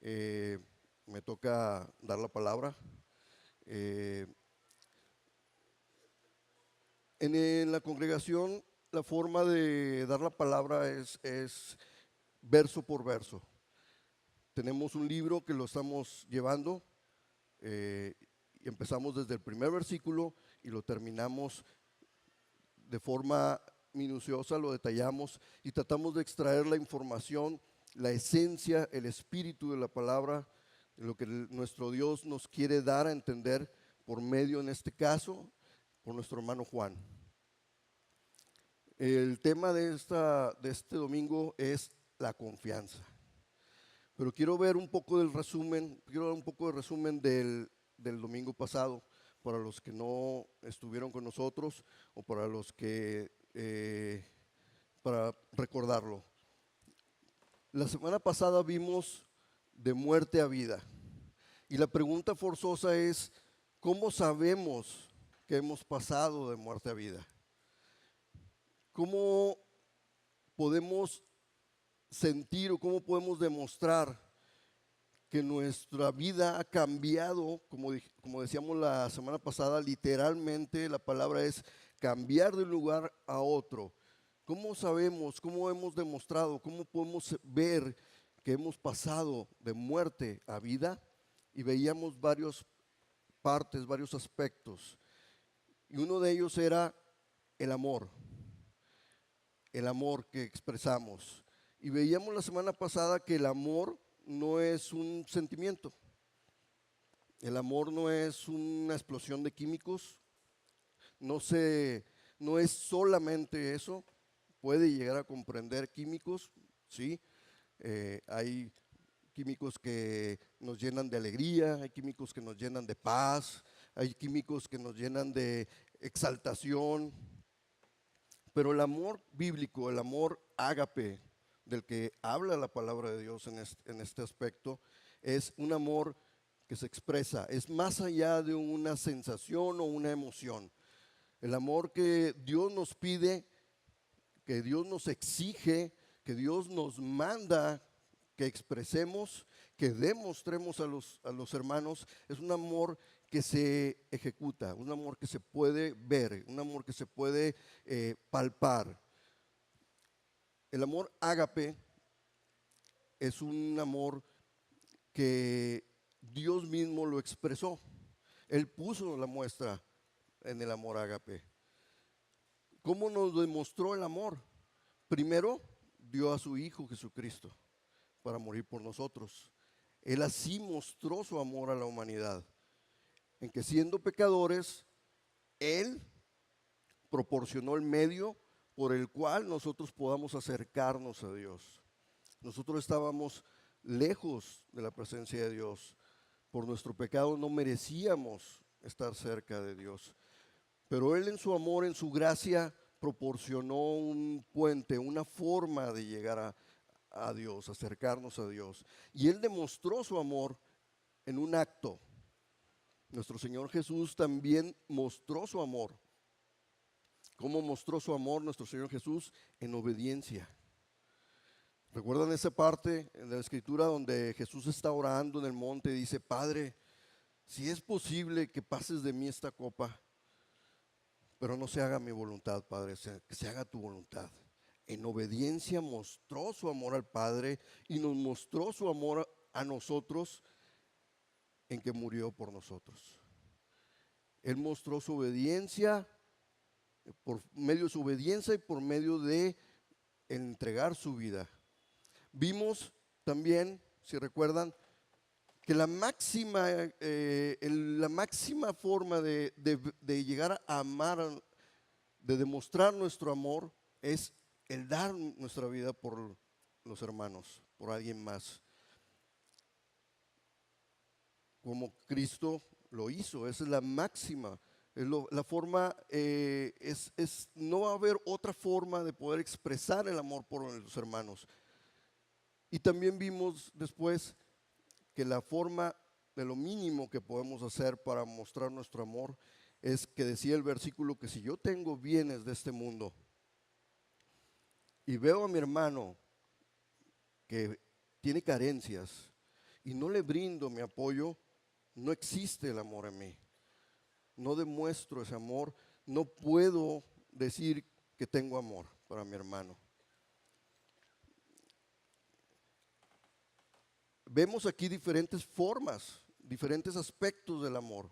Eh, Me toca dar la palabra. Eh, en la congregación, la forma de dar la palabra es verso por verso. Tenemos un libro que lo estamos llevando. eh, y empezamos desde el primer versículo y lo terminamos de forma minuciosa, lo detallamos y tratamos de extraer la información, la esencia, el espíritu de la palabra, de lo que nuestro Dios nos quiere dar a entender por medio, en este caso, por nuestro hermano Juan. El tema de este domingo es la confianza. Pero quiero ver un poco del resumen, quiero dar un poco de resumen del domingo pasado, para los que no estuvieron con nosotros o para los que, para recordarlo. La semana pasada vimos de muerte a vida. Y la pregunta forzosa es, ¿cómo sabemos que hemos pasado de muerte a vida? ¿Cómo podemos sentir o cómo podemos demostrar que nuestra vida ha cambiado? Como decíamos la semana pasada, literalmente la palabra es cambiar de un lugar a otro. ¿Cómo sabemos, cómo hemos demostrado, cómo podemos ver que hemos pasado de muerte a vida? Y veíamos varias partes, varios aspectos. Y uno de ellos era el amor que expresamos. Y veíamos la semana pasada que el amor no es un sentimiento. El amor no es una explosión de químicos, no es solamente eso, puede llegar a comprender químicos, ¿sí? Hay químicos que nos llenan de alegría, hay químicos que nos llenan de paz, hay químicos que nos llenan de exaltación, pero el amor bíblico, el amor ágape, del que habla la palabra de Dios en este aspecto, es un amor que se expresa, es más allá de una sensación o una emoción. El amor que Dios nos pide, que Dios nos exige, que Dios nos manda que expresemos, que demostremos a los hermanos, es un amor que se ejecuta, un amor que se puede ver, un amor que se puede palpar. El amor ágape es un amor que Dios mismo lo expresó. Él puso la muestra en el amor ágape. ¿Cómo nos demostró el amor? Primero, dio a su Hijo Jesucristo para morir por nosotros. Él así mostró su amor a la humanidad, en que siendo pecadores, Él proporcionó el medio por el cual nosotros podamos acercarnos a Dios. Nosotros estábamos lejos de la presencia de Dios. Por nuestro pecado no merecíamos estar cerca de Dios. Pero Él en su amor, en su gracia, proporcionó un puente, una forma de llegar a Dios, acercarnos a Dios. Y Él demostró su amor en un acto. Nuestro Señor Jesús también mostró su amor. ¿Cómo mostró su amor nuestro Señor Jesús? En obediencia. ¿Recuerdan esa parte en la Escritura donde Jesús está orando en el monte y dice, Padre, si es posible que pases de mí esta copa, pero no se haga mi voluntad, Padre, que se haga tu voluntad? En obediencia mostró su amor al Padre y nos mostró su amor a nosotros en que murió por nosotros. Él mostró su obediencia, por medio de su obediencia y por medio de entregar su vida. Vimos también, si recuerdan, que la máxima forma de llegar a amar, de demostrar nuestro amor, es el dar nuestra vida por los hermanos, por alguien más. Como Cristo lo hizo, esa es la máxima. La forma no va a haber otra forma de poder expresar el amor por los hermanos. Y también vimos después que la forma de lo mínimo que podemos hacer para mostrar nuestro amor es que decía el versículo que si yo tengo bienes de este mundo y veo a mi hermano que tiene carencias y no le brindo mi apoyo, no existe el amor en mí. No demuestro ese amor, no puedo decir que tengo amor para mi hermano. Vemos aquí diferentes formas, diferentes aspectos del amor.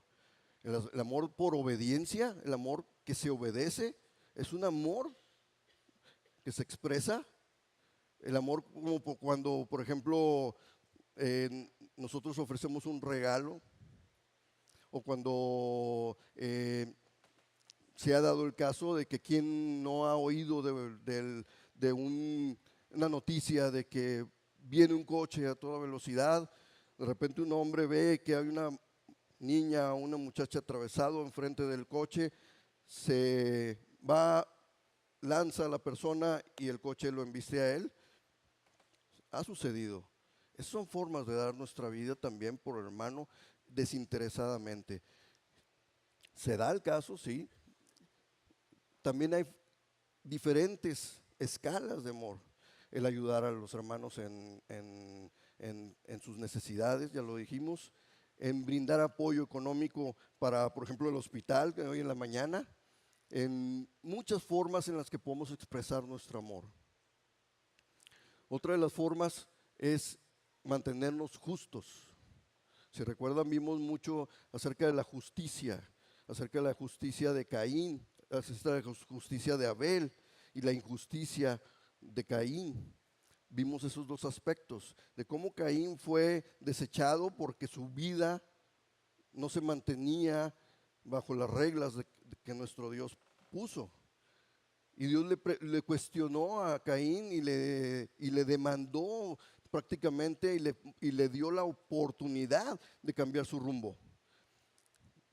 El amor por obediencia, el amor que se obedece, es un amor que se expresa. El amor como cuando, por ejemplo, nosotros ofrecemos un regalo, o cuando se ha dado el caso de que quien no ha oído de una noticia de que viene un coche a toda velocidad, de repente un hombre ve que hay una niña o una muchacha atravesado enfrente del coche, se va, lanza a la persona y el coche lo embiste a él. Ha sucedido. Esas son formas de dar nuestra vida también por hermano desinteresadamente. Se da el caso, sí. También hay diferentes escalas de amor. El ayudar a los hermanos en sus necesidades, ya lo dijimos. En brindar apoyo económico para, por ejemplo, el hospital, que hoy en la mañana. En muchas formas en las que podemos expresar nuestro amor. Otra de las formas es mantenernos justos. Si recuerdan, vimos mucho acerca de la justicia de Caín, acerca de la justicia de Abel y la injusticia de Caín. Vimos esos dos aspectos, de cómo Caín fue desechado porque su vida no se mantenía bajo las reglas que nuestro Dios puso. Y Dios le cuestionó a Caín y le demandó prácticamente y le dio la oportunidad de cambiar su rumbo.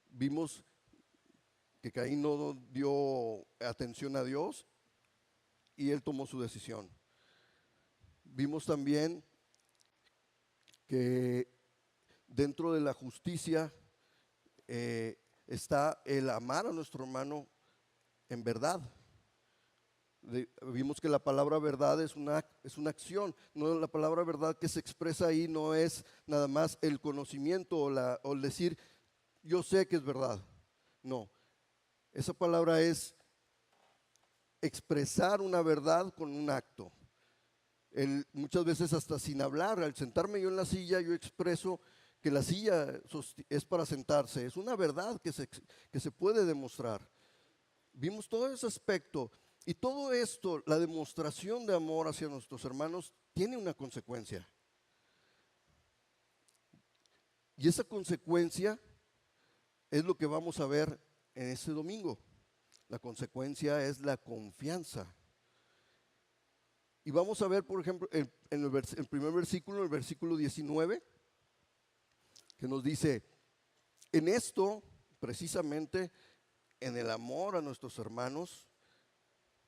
Vimos que Caín no dio atención a Dios y él tomó su decisión. Vimos también que dentro de la justicia está el amar a nuestro hermano en verdad. Vimos que la palabra verdad es una acción. No, la palabra verdad que se expresa ahí no es nada más el conocimiento o el decir yo sé que es verdad. No, esa palabra es expresar una verdad con un acto. Muchas veces hasta sin hablar, al sentarme yo en la silla, yo expreso que la silla es para sentarse. Es una verdad que se puede demostrar. Vimos todo ese aspecto. Y todo esto, la demostración de amor hacia nuestros hermanos, tiene una consecuencia. Y esa consecuencia es lo que vamos a ver en este domingo. La consecuencia es la confianza. Y vamos a ver, por ejemplo, en el primer versículo, el versículo 19, que nos dice, en esto, precisamente, en el amor a nuestros hermanos,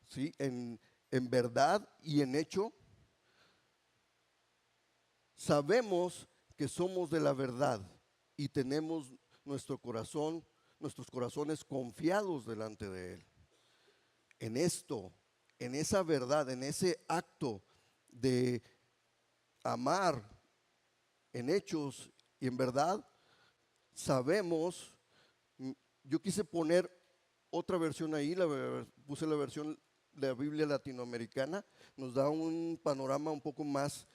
¿sí? En verdad y en hecho, sabemos que somos de la verdad y tenemos nuestros corazones confiados delante de Él. En esto, en esa verdad, en ese acto de amar en hechos y en verdad, sabemos, yo quise poner otra versión ahí, puse la versión de la Biblia latinoamericana, nos da un panorama un poco más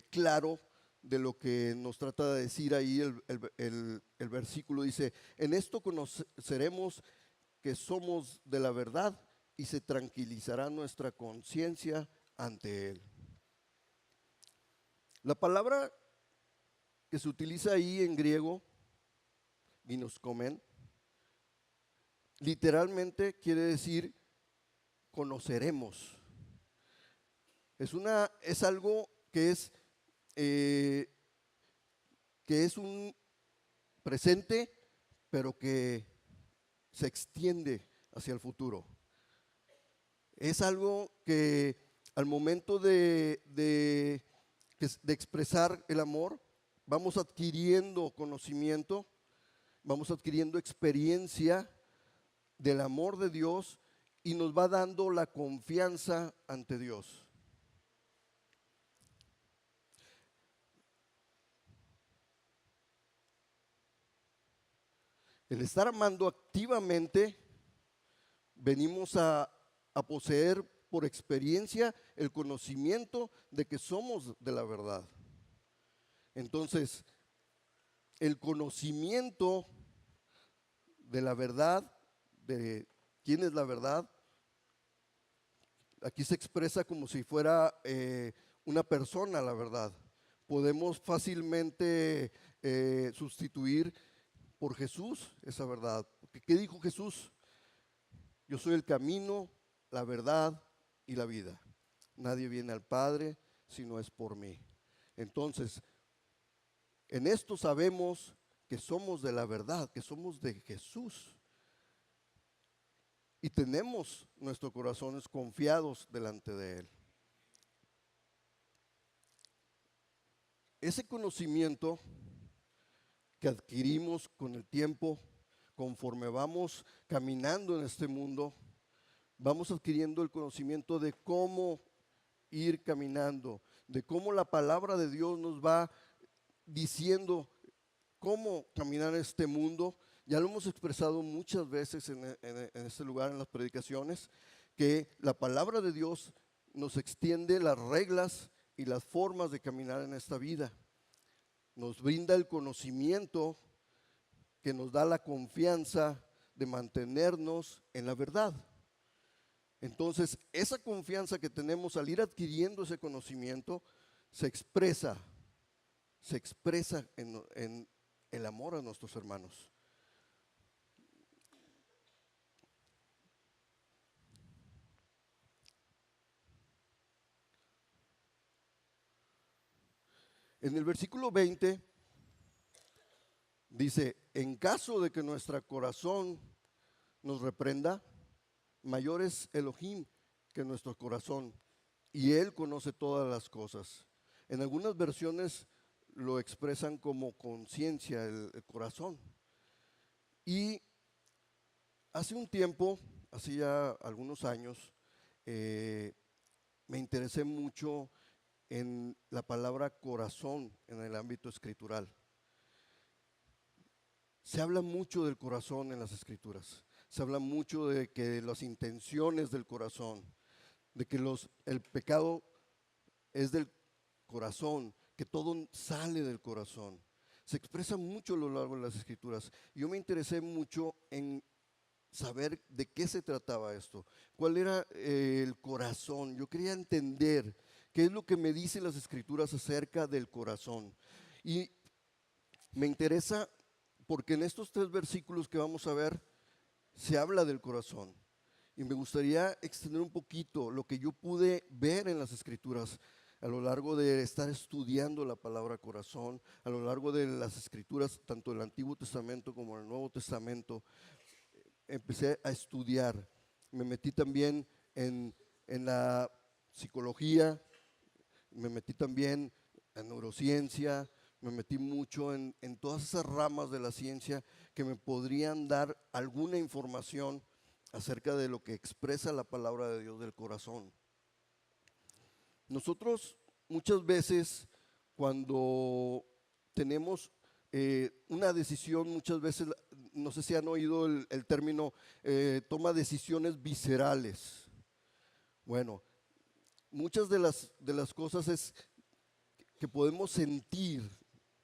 claro de lo que nos trata de decir ahí el versículo. Dice, en esto conoceremos que somos de la verdad y se tranquilizará nuestra conciencia ante Él. La palabra que se utiliza ahí en griego, ginoskomen, literalmente quiere decir conoceremos. Es algo que es un presente, pero que se extiende hacia el futuro. Es algo que al momento de expresar el amor, vamos adquiriendo conocimiento, vamos adquiriendo experiencia del amor de Dios y nos va dando la confianza ante Dios. El estar amando activamente, venimos a poseer por experiencia el conocimiento de que somos de la verdad. Entonces, el conocimiento de la verdad, de quién es la verdad, aquí se expresa como si fuera una persona la verdad. Podemos fácilmente sustituir por Jesús esa verdad. ¿Qué dijo Jesús? Yo soy el camino, la verdad y la vida. Nadie viene al Padre si no es por mí. Entonces, en esto sabemos que somos de la verdad, que somos de Jesús. Y tenemos nuestros corazones confiados delante de Él. Ese conocimiento que adquirimos con el tiempo, conforme vamos caminando en este mundo, vamos adquiriendo el conocimiento de cómo ir caminando, de cómo la palabra de Dios nos va diciendo cómo caminar en este mundo. Ya lo hemos expresado muchas veces en este lugar, en las predicaciones, que la palabra de Dios nos extiende las reglas y las formas de caminar en esta vida. Nos brinda el conocimiento que nos da la confianza de mantenernos en la verdad. Entonces, esa confianza que tenemos al ir adquiriendo ese conocimiento se expresa en el amor a nuestros hermanos. En el versículo 20 dice, en caso de que nuestro corazón nos reprenda, mayor es Elohim que nuestro corazón, y Él conoce todas las cosas. En algunas versiones lo expresan como conciencia, el corazón. Y hace un tiempo, hace ya algunos años, me interesé mucho en la palabra corazón en el ámbito escritural. Se habla mucho del corazón en las escrituras. Se habla mucho de que las intenciones del corazón, de que el pecado es del corazón, que todo sale del corazón. Se expresa mucho a lo largo de las escrituras. Yo me interesé mucho en saber de qué se trataba esto, cuál era el corazón. Yo quería entender qué es lo que me dicen las escrituras acerca del corazón. Y me interesa porque en estos 3 versículos que vamos a ver se habla del corazón. Y me gustaría extender un poquito lo que yo pude ver en las escrituras a lo largo de estar estudiando la palabra corazón, a lo largo de las escrituras, tanto del Antiguo Testamento como del Nuevo Testamento. Empecé a estudiar, me metí también en la psicología, me metí también en neurociencia, me metí mucho en todas esas ramas de la ciencia que me podrían dar alguna información acerca de lo que expresa la palabra de Dios del corazón. Nosotros muchas veces cuando tenemos una decisión, muchas veces, no sé si han oído el término, toma decisiones viscerales. Bueno, muchas de las cosas es que podemos sentir,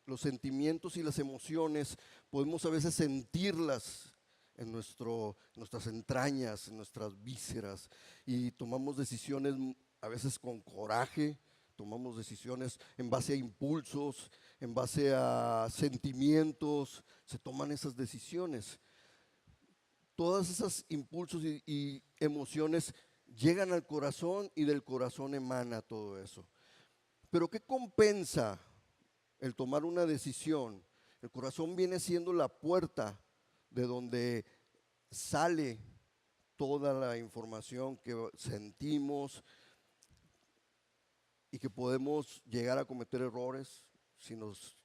los sentimientos y las emociones, podemos a veces sentirlas en nuestras entrañas, en nuestras vísceras, y tomamos decisiones a veces con coraje, tomamos decisiones en base a impulsos, en base a sentimientos, se toman esas decisiones. Todos esos impulsos y emociones llegan al corazón y del corazón emana todo eso. Pero ¿qué compensa el tomar una decisión? El corazón viene siendo la puerta de donde sale toda la información que sentimos y que podemos llegar a cometer errores si nos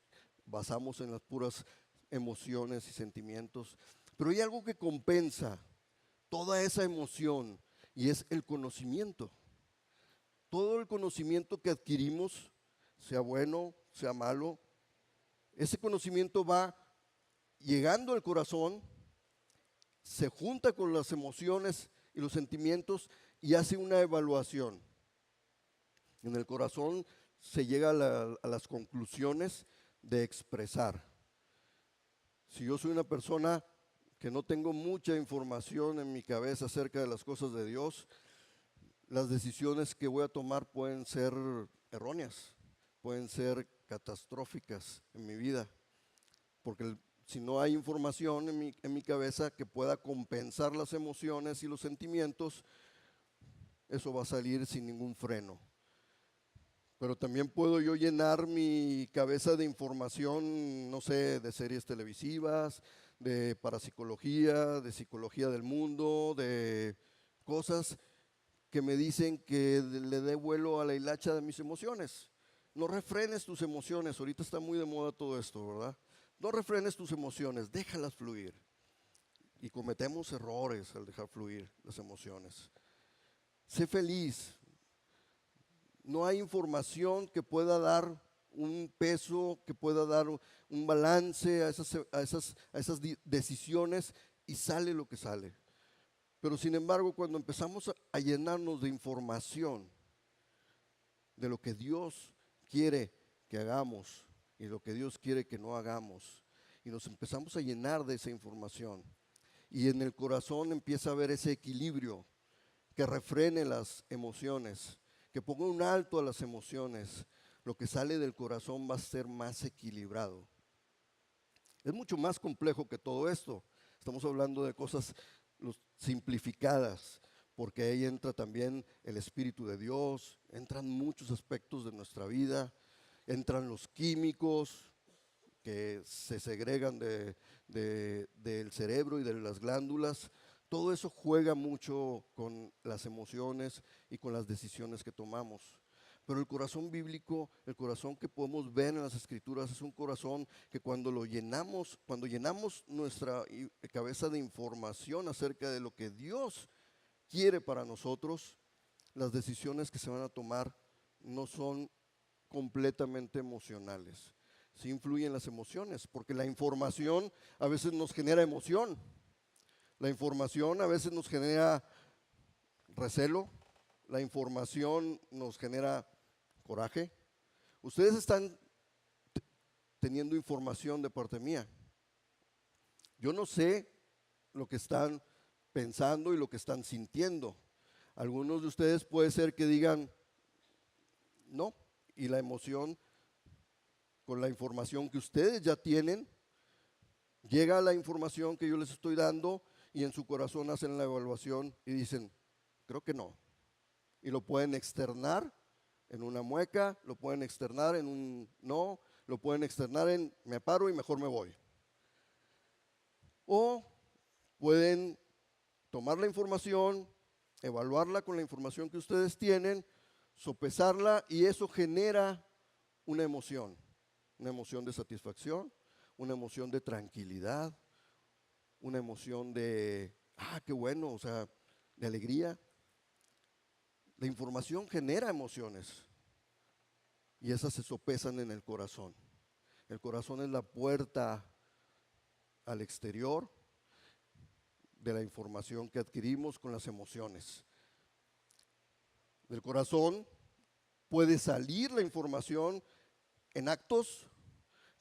basamos en las puras emociones y sentimientos. Pero hay algo que compensa toda esa emoción y es el conocimiento. Todo el conocimiento que adquirimos, sea bueno, sea malo, ese conocimiento va llegando al corazón se junta con las emociones y los sentimientos y hace una evaluación. En el corazón se llega a las conclusiones de expresar. Si yo soy una persona que no tengo mucha información en mi cabeza acerca de las cosas de Dios, las decisiones que voy a tomar pueden ser erróneas, pueden ser catastróficas en mi vida, porque si no hay información en mi cabeza que pueda compensar las emociones y los sentimientos, eso va a salir sin ningún freno. Pero también puedo yo llenar mi cabeza de información, no sé, de series televisivas, de parapsicología, de psicología del mundo, de cosas que me dicen que le dé vuelo a la hilacha de mis emociones. No refrenes tus emociones, ahorita está muy de moda todo esto, ¿verdad? No refrenes tus emociones, déjalas fluir. Y cometemos errores al dejar fluir las emociones. Sé feliz. No hay información que pueda dar un peso, que pueda dar un balance a esas decisiones, y sale lo que sale. Pero sin embargo, cuando empezamos a llenarnos de información de lo que Dios quiere que hagamos y lo que Dios quiere que no hagamos, y nos empezamos a llenar de esa información, y en el corazón empieza a haber ese equilibrio que refrene las emociones, que ponga un alto a las emociones, lo que sale del corazón va a ser más equilibrado. Es mucho más complejo que todo esto. Estamos hablando de cosas simplificadas, porque ahí entra también el Espíritu de Dios, entran muchos aspectos de nuestra vida, entran los químicos que se segregan del cerebro y de las glándulas. Todo eso juega mucho con las emociones y con las decisiones que tomamos. Pero el corazón bíblico, el corazón que podemos ver en las Escrituras, es un corazón que cuando llenamos nuestra cabeza de información acerca de lo que Dios quiere para nosotros, las decisiones que se van a tomar no son completamente emocionales. Sí influyen las emociones, porque la información a veces nos genera emoción. La información a veces nos genera recelo, la información nos genera coraje. Ustedes están teniendo información de parte mía. Yo no sé lo que están pensando y lo que están sintiendo. Algunos de ustedes puede ser que digan no, y la emoción con la información que ustedes ya tienen, llega a la información que yo les estoy dando, y en su corazón hacen la evaluación y dicen, creo que no. Y lo pueden externar en una mueca, lo pueden externar en un no, lo pueden externar en me paro y mejor me voy. O pueden tomar la información, evaluarla con la información que ustedes tienen, sopesarla, y eso genera una emoción de satisfacción, una emoción de tranquilidad, una emoción de, qué bueno, o sea, de alegría. La información genera emociones y esas se sopesan en el corazón. El corazón es la puerta al exterior de la información que adquirimos con las emociones. Del corazón puede salir la información en actos,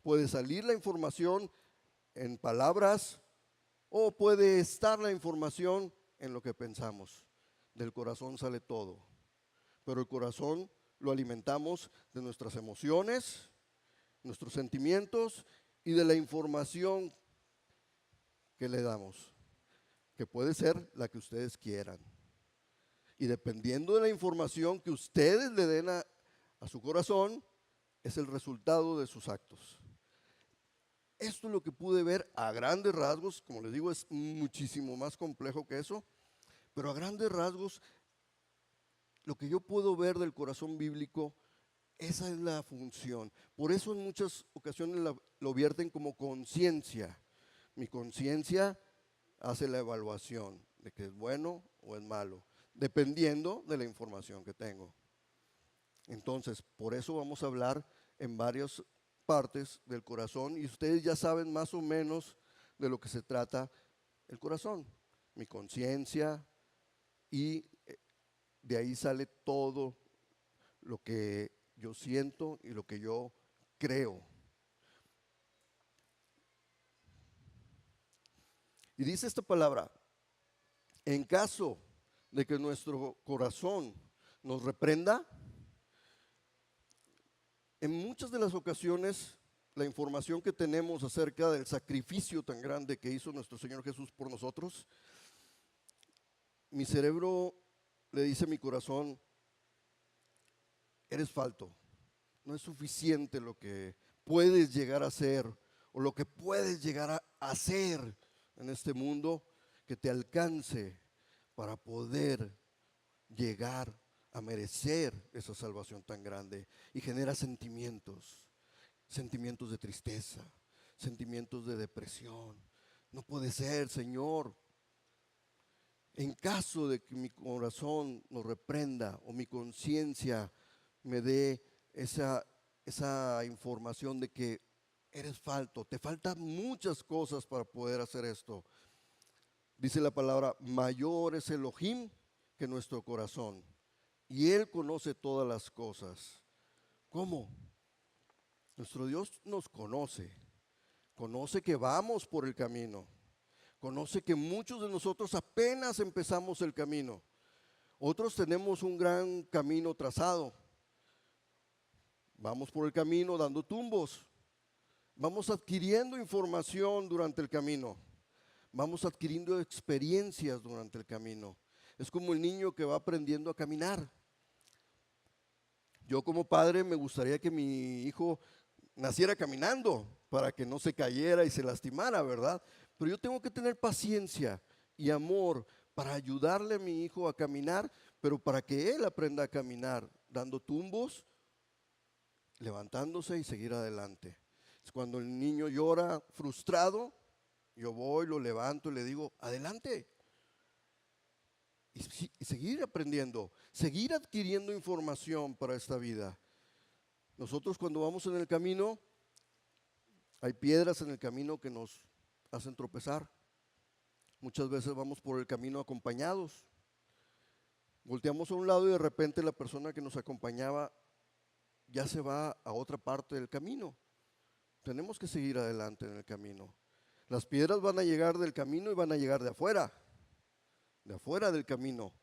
puede salir la información en palabras, o puede estar la información en lo que pensamos. Del corazón sale todo, pero el corazón lo alimentamos de nuestras emociones, nuestros sentimientos y de la información que le damos, que puede ser la que ustedes quieran. Y dependiendo de la información que ustedes le den a su corazón, es el resultado de sus actos. Esto es lo que pude ver a grandes rasgos. Como les digo, es muchísimo más complejo que eso, pero a grandes rasgos, lo que yo puedo ver del corazón bíblico, esa es la función. Por eso en muchas ocasiones lo vierten como conciencia. Mi conciencia hace la evaluación de que es bueno o es malo, dependiendo de la información que tengo. Entonces, por eso vamos a hablar en varias partes del corazón, y ustedes ya saben más o menos de lo que se trata el corazón, mi conciencia, y de ahí sale todo lo que yo siento y lo que yo creo. Y dice esta palabra: en caso de que nuestro corazón nos reprenda, en muchas de las ocasiones la información que tenemos acerca del sacrificio tan grande que hizo nuestro Señor Jesús por nosotros, mi cerebro le dice a mi corazón: eres falto, no es suficiente lo que puedes llegar a ser o lo que puedes llegar a hacer en este mundo que te alcance para poder llegar a merecer esa salvación tan grande. Y genera sentimientos de tristeza, sentimientos de depresión. No puede ser, Señor. En caso de que mi corazón nos reprenda o mi conciencia me dé esa información de que eres falto, te faltan muchas cosas para poder hacer esto. Dice la palabra: mayor es Elohim que nuestro corazón, y Él conoce todas las cosas. ¿Cómo? Nuestro Dios nos conoce, conoce que vamos por el camino, conoce que muchos de nosotros apenas empezamos el camino, otros tenemos un gran camino trazado. Vamos por el camino dando tumbos, vamos adquiriendo información durante el camino, vamos adquiriendo experiencias durante el camino. Es como el niño que va aprendiendo a caminar. Yo como padre me gustaría que mi hijo naciera caminando para que no se cayera y se lastimara, ¿verdad? Pero yo tengo que tener paciencia y amor para ayudarle a mi hijo a caminar, pero para que él aprenda a caminar dando tumbos, levantándose y seguir adelante. Es cuando el niño llora frustrado, yo voy, lo levanto y le digo: adelante. Y seguir aprendiendo, seguir adquiriendo información para esta vida. Nosotros cuando vamos en el camino, hay piedras en el camino que nos hacen tropezar. Muchas veces vamos por el camino acompañados. Volteamos a un lado y de repente la persona que nos acompañaba ya se va a otra parte del camino. Tenemos que seguir adelante en el camino. Las piedras van a llegar del camino y van a llegar de afuera del camino.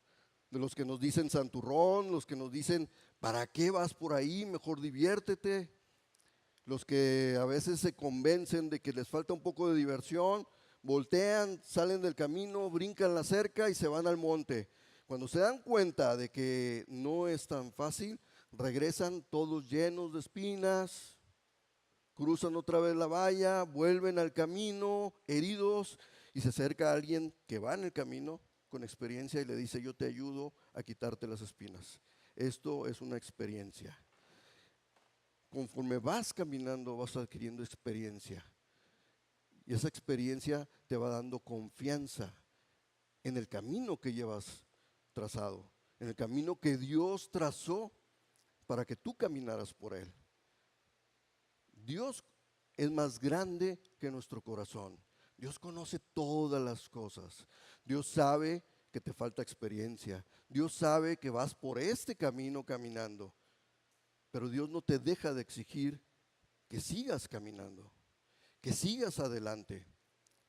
De los que nos dicen santurrón, los que nos dicen: ¿para qué vas por ahí? Mejor diviértete. Los que a veces se convencen de que les falta un poco de diversión, voltean, salen del camino, brincan la cerca y se van al monte. Cuando se dan cuenta de que no es tan fácil, regresan todos llenos de espinas, cruzan otra vez la valla, vuelven al camino heridos, y se acerca a alguien que va en el camino con experiencia y le dice: yo te ayudo a quitarte las espinas. Esto es una experiencia. Conforme vas caminando, vas adquiriendo experiencia. Y esa experiencia te va dando confianza en el camino que llevas trazado, en el camino que Dios trazó para que tú caminaras por él. Dios es más grande que nuestro corazón. Dios conoce todas las cosas. Dios sabe que te falta experiencia. Dios sabe que vas por este camino caminando. Pero Dios no te deja de exigir que sigas caminando, que sigas adelante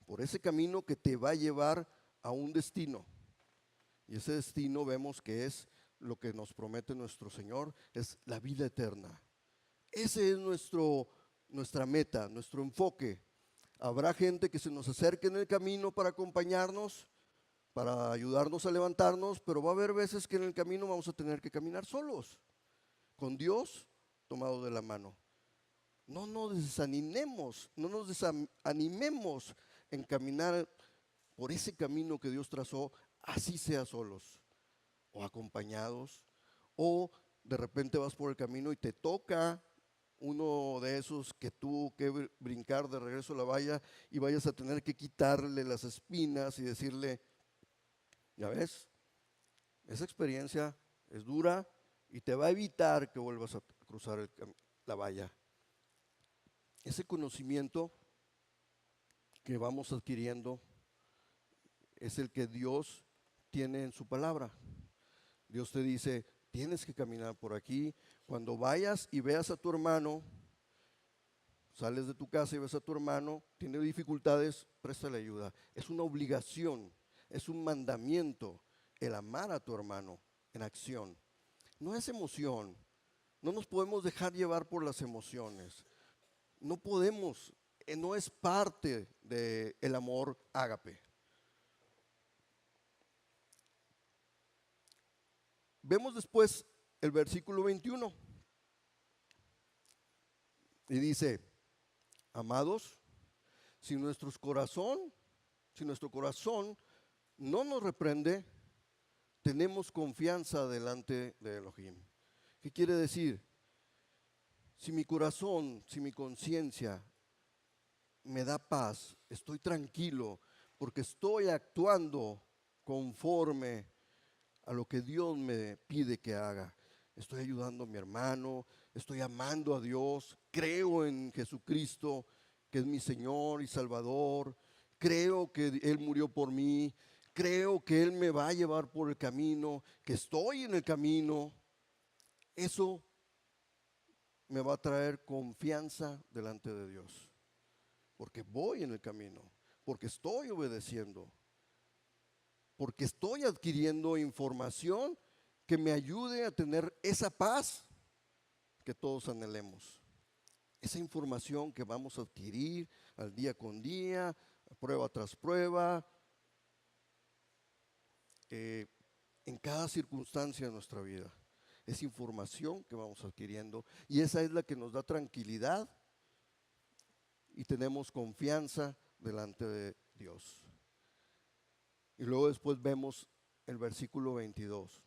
por ese camino que te va a llevar a un destino. Y ese destino vemos que es lo que nos promete nuestro Señor, es la vida eterna. Ese es nuestra meta, nuestro enfoque. Habrá gente que se nos acerque en el camino para acompañarnos, para ayudarnos a levantarnos, pero va a haber veces que en el camino vamos a tener que caminar solos, con Dios tomado de la mano. No nos desanimemos, no nos desanimemos en caminar por ese camino que Dios trazó, así sea solos o acompañados, o de repente vas por el camino y te toca uno de esos que tuvo que brincar de regreso a la valla y vayas a tener que quitarle las espinas y decirle: ya ves, esa experiencia es dura y te va a evitar que vuelvas a cruzar la valla. Ese conocimiento que vamos adquiriendo es el que Dios tiene en su palabra. Dios te dice, tienes que caminar por aquí. Cuando vayas y veas a tu hermano, sales de tu casa y ves a tu hermano, tiene dificultades, préstale ayuda. Es una obligación, es un mandamiento el amar a tu hermano en acción. No es emoción, no nos podemos dejar llevar por las emociones. No podemos, no es parte del amor ágape. Vemos después el versículo 21 y dice, amados, si nuestro corazón no nos reprende, tenemos confianza delante de Elohim. ¿Qué quiere decir? Si mi corazón, si mi conciencia me da paz, estoy tranquilo, porque estoy actuando conforme a lo que Dios me pide que haga. Estoy ayudando a mi hermano, estoy amando a Dios, creo en Jesucristo, que es mi Señor y Salvador, creo que Él murió por mí, creo que Él me va a llevar por el camino, que estoy en el camino. Eso me va a traer confianza delante de Dios, porque voy en el camino, porque estoy obedeciendo, porque estoy adquiriendo información que me ayude a tener esa paz que todos anhelemos. Esa información que vamos a adquirir al día con día, prueba tras prueba, en cada circunstancia de nuestra vida. Es información que vamos adquiriendo y esa es la que nos da tranquilidad y tenemos confianza delante de Dios. Y luego después vemos el versículo 22.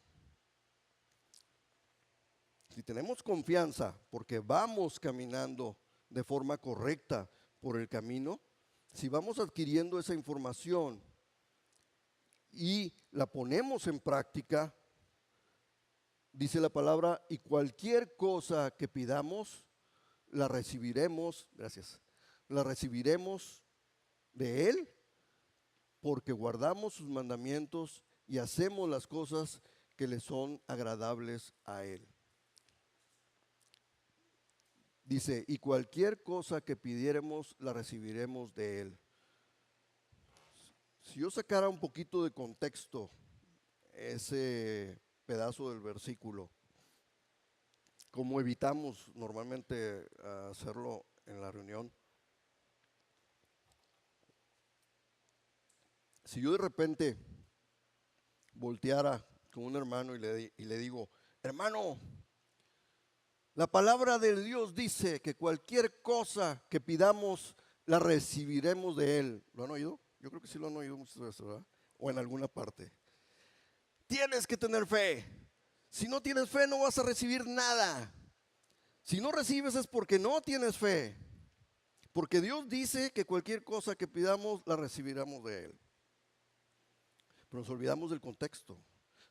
Si tenemos confianza porque vamos caminando de forma correcta por el camino, si vamos adquiriendo esa información y la ponemos en práctica, dice la palabra, y cualquier cosa que pidamos, la recibiremos, gracias, la recibiremos de Él, porque guardamos sus mandamientos y hacemos las cosas que le son agradables a Él. Dice, y cualquier cosa que pidiéramos, la recibiremos de Él. Si yo sacara un poquito de contexto ese pedazo del versículo, como evitamos normalmente hacerlo en la reunión, si yo de repente volteara con un hermano y le digo, hermano, la palabra de Dios dice que cualquier cosa que pidamos la recibiremos de Él. ¿Lo han oído? Yo creo que sí lo han oído muchas veces, ¿verdad? O en alguna parte. Tienes que tener fe. Si no tienes fe no vas a recibir nada. Si no recibes es porque no tienes fe. Porque Dios dice que cualquier cosa que pidamos la recibiremos de Él. Pero nos olvidamos del contexto.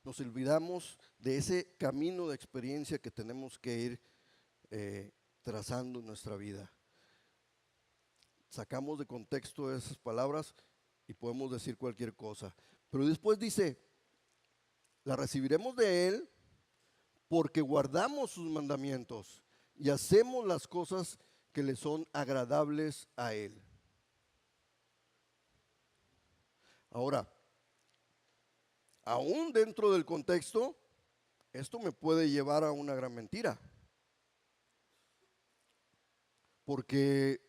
Nos olvidamos de ese camino de experiencia que tenemos que ir trazando en nuestra vida. Sacamos de contexto esas palabras y podemos decir cualquier cosa. Pero después dice, la recibiremos de Él porque guardamos sus mandamientos y hacemos las cosas que le son agradables a Él. Ahora, aún dentro del contexto, esto me puede llevar a una gran mentira. Porque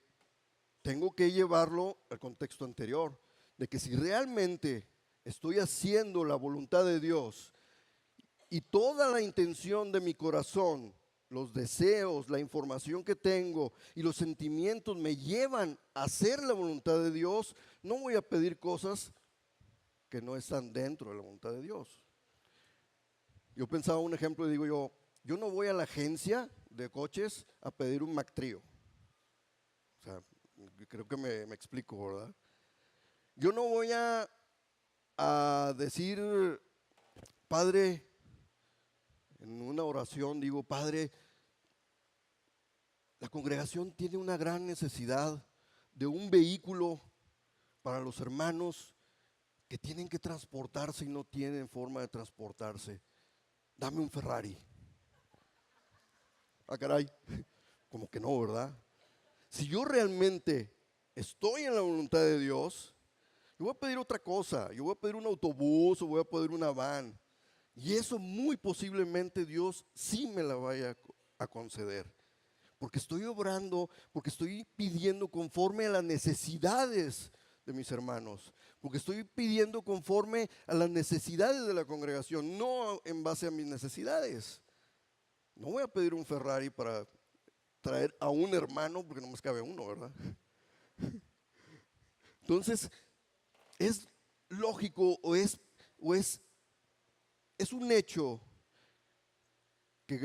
tengo que llevarlo al contexto anterior, de que si realmente estoy haciendo la voluntad de Dios y toda la intención de mi corazón, los deseos, la información que tengo y los sentimientos me llevan a hacer la voluntad de Dios, no voy a pedir cosas que no están dentro de la voluntad de Dios. Yo pensaba un ejemplo y digo yo no voy a la agencia de coches a pedir un Mac Trio. O sea, creo que me explico, ¿verdad? Yo no voy a decir, Padre, en una oración digo, Padre, la congregación tiene una gran necesidad de un vehículo para los hermanos que tienen que transportarse y no tienen forma de transportarse. Dame un Ferrari. Ah, caray, como que no, ¿verdad? Si yo realmente estoy en la voluntad de Dios, yo voy a pedir otra cosa. Yo voy a pedir un autobús o voy a pedir una van. Y eso muy posiblemente Dios sí me la vaya a conceder. Porque estoy obrando, porque estoy pidiendo conforme a las necesidades de mis hermanos. Porque estoy pidiendo conforme a las necesidades de la congregación, no en base a mis necesidades. No voy a pedir un Ferrari para traer a un hermano, porque no me cabe uno, ¿verdad? Entonces, es lógico es un hecho que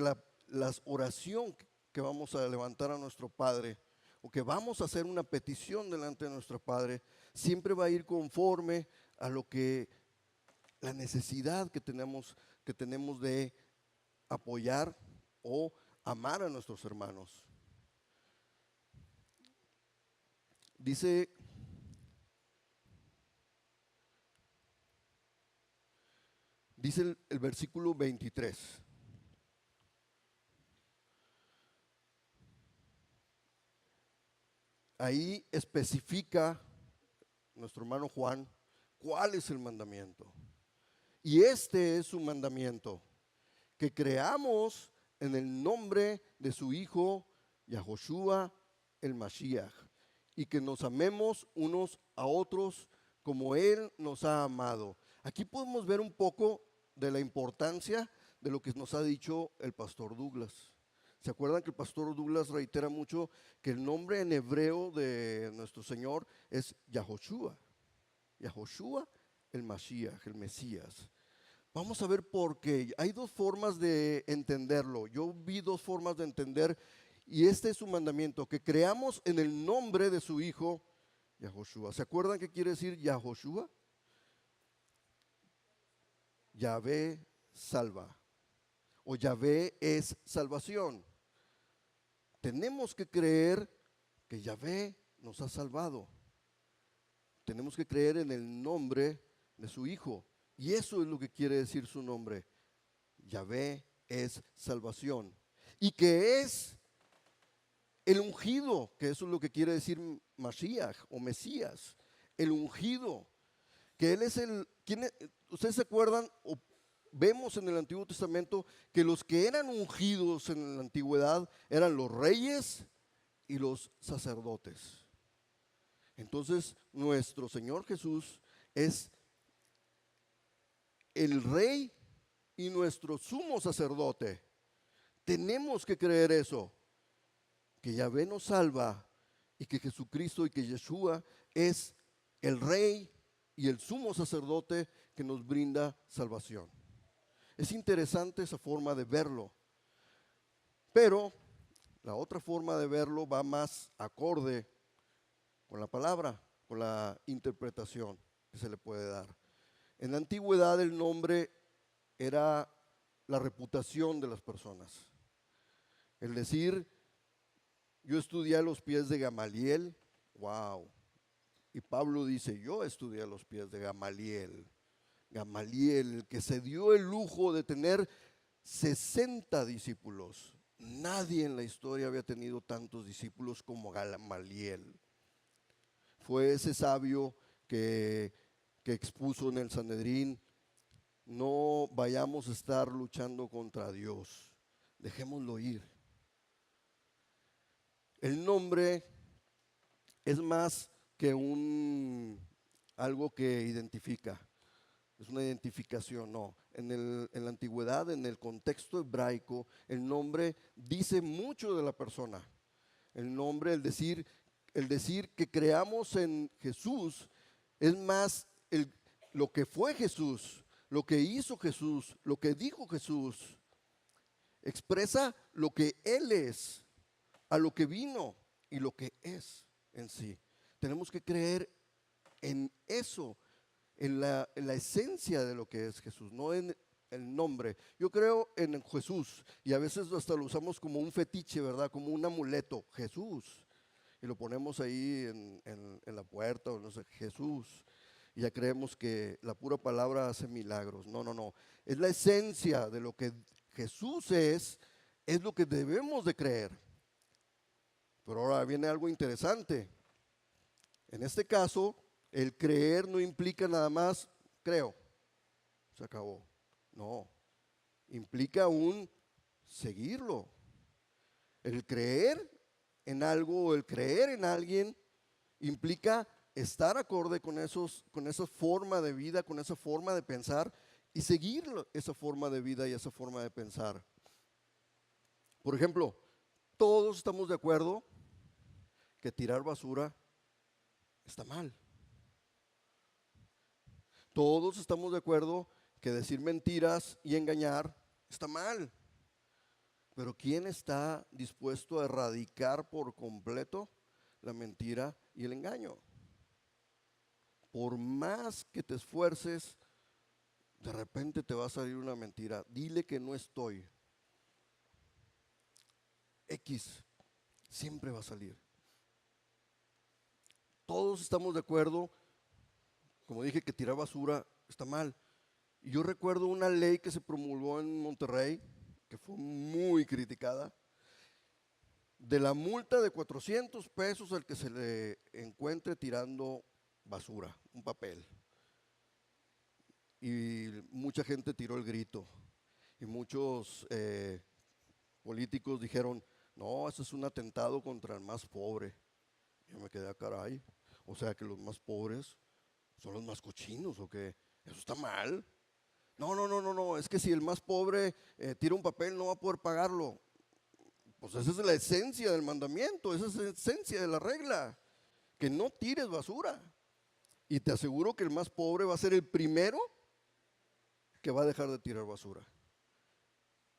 la oración que vamos a levantar a nuestro Padre o que vamos a hacer una petición delante de nuestro Padre, siempre va a ir conforme a lo que la necesidad que tenemos de apoyar o amar a nuestros hermanos. Dice el versículo 23. Ahí especifica nuestro hermano Juan cuál es el mandamiento. Y este es su mandamiento, que creamos en el nombre de su Hijo, Yahoshua el Mashiach, y que nos amemos unos a otros como Él nos ha amado. Aquí podemos ver un poco de la importancia de lo que nos ha dicho el pastor Douglas. ¿Se acuerdan que el pastor Douglas reitera mucho que el nombre en hebreo de nuestro Señor es Yahoshua? Yahoshua el Mashiach, el Mesías. Vamos a ver por qué. Hay dos formas de entenderlo. Yo vi dos formas de entender y este es su mandamiento, que creamos en el nombre de su Hijo, Yahoshua. ¿Se acuerdan qué quiere decir Yahoshua? Yahvé salva o Yahvé es salvación. Tenemos que creer que Yahvé nos ha salvado. Tenemos que creer en el nombre de su Hijo. Y eso es lo que quiere decir su nombre. Yahvé es salvación. Y que es el ungido, que eso es lo que quiere decir Mashiach o Mesías. El ungido. Que Él es ¿ustedes se acuerdan o vemos en el Antiguo Testamento que los que eran ungidos en la antigüedad eran los reyes y los sacerdotes? Entonces, nuestro Señor Jesús es el rey y nuestro sumo sacerdote. Tenemos que creer eso, que Yahvé nos salva y que Jesucristo y que Yeshua es el rey y el sumo sacerdote que nos brinda salvación. Es interesante esa forma de verlo, pero la otra forma de verlo va más acorde con la palabra, con la interpretación que se le puede dar. En la antigüedad el nombre era la reputación de las personas. El decir, yo estudié a los pies de Gamaliel, wow. Y Pablo dice, yo estudié a los pies de Gamaliel. Gamaliel, el que se dio el lujo de tener 60 discípulos. Nadie en la historia había tenido tantos discípulos como Gamaliel. Fue ese sabio que expuso en el Sanedrín, no vayamos a estar luchando contra Dios, dejémoslo ir. El nombre es más que algo que identifica, es una identificación, no. En la antigüedad, en el contexto hebraico, el nombre dice mucho de la persona. El nombre, el decir que creamos en Jesús, es más lo que fue Jesús, lo que hizo Jesús, lo que dijo Jesús. Expresa lo que Él es, a lo que vino y lo que es en sí. Tenemos que creer en eso, en la esencia de lo que es Jesús, no en el nombre. Yo creo en Jesús y a veces hasta lo usamos como un fetiche, ¿verdad? Como un amuleto, Jesús. Y lo ponemos ahí en la puerta, o no sé, Jesús. y ya creemos que la pura palabra hace milagros. No, no, no. Es la esencia de lo que Jesús es lo que debemos de creer. Pero ahora viene algo interesante. En este caso, el creer no implica nada más, creo, se acabó. No, implica un seguirlo. El creer en algo, el creer en alguien, implica estar acorde con esa forma de vida, con esa forma de pensar y seguir esa forma de vida y esa forma de pensar. Por ejemplo, todos estamos de acuerdo que tirar basura está mal. Todos estamos de acuerdo que decir mentiras y engañar está mal. Pero ¿quién está dispuesto a erradicar por completo la mentira y el engaño? Por más que te esfuerces, de repente te va a salir una mentira. Dile que no estoy. X siempre va a salir. Todos estamos de acuerdo, como dije, que tirar basura está mal. Y yo recuerdo una ley que se promulgó en Monterrey, que fue muy criticada, de la multa de 400 pesos al que se le encuentre tirando basura, un papel. Y mucha gente tiró el grito. Y muchos políticos dijeron, no, eso es un atentado contra el más pobre. Yo me quedé a caray. O sea que los más pobres son los más cochinos, ¿o qué? Eso está mal. No, no, no, no, no. Es que si el más pobre tira un papel no va a poder pagarlo. Pues esa es la esencia del mandamiento, esa es la esencia de la regla. Que no tires basura. Y te aseguro que el más pobre va a ser el primero que va a dejar de tirar basura.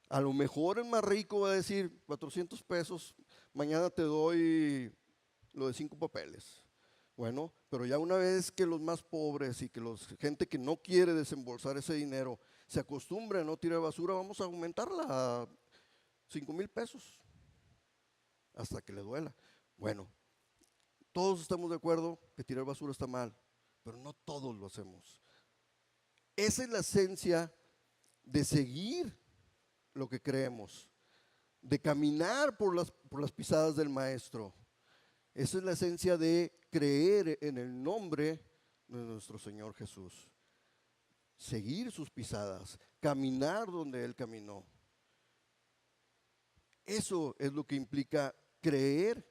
A lo mejor el más rico va a decir 400 pesos, mañana te doy lo de 5 papeles. Bueno, pero ya una vez que los más pobres y que gente que no quiere desembolsar ese dinero se acostumbre a no tirar basura, vamos a aumentarla a 5,000 pesos hasta que le duela. Bueno, todos estamos de acuerdo que tirar basura está mal, pero no todos lo hacemos. Esa es la esencia de seguir lo que creemos, de caminar por las pisadas del Maestro. Esa es la esencia de creer en el nombre de nuestro Señor Jesús. Seguir sus pisadas, caminar donde Él caminó. Eso es lo que implica creer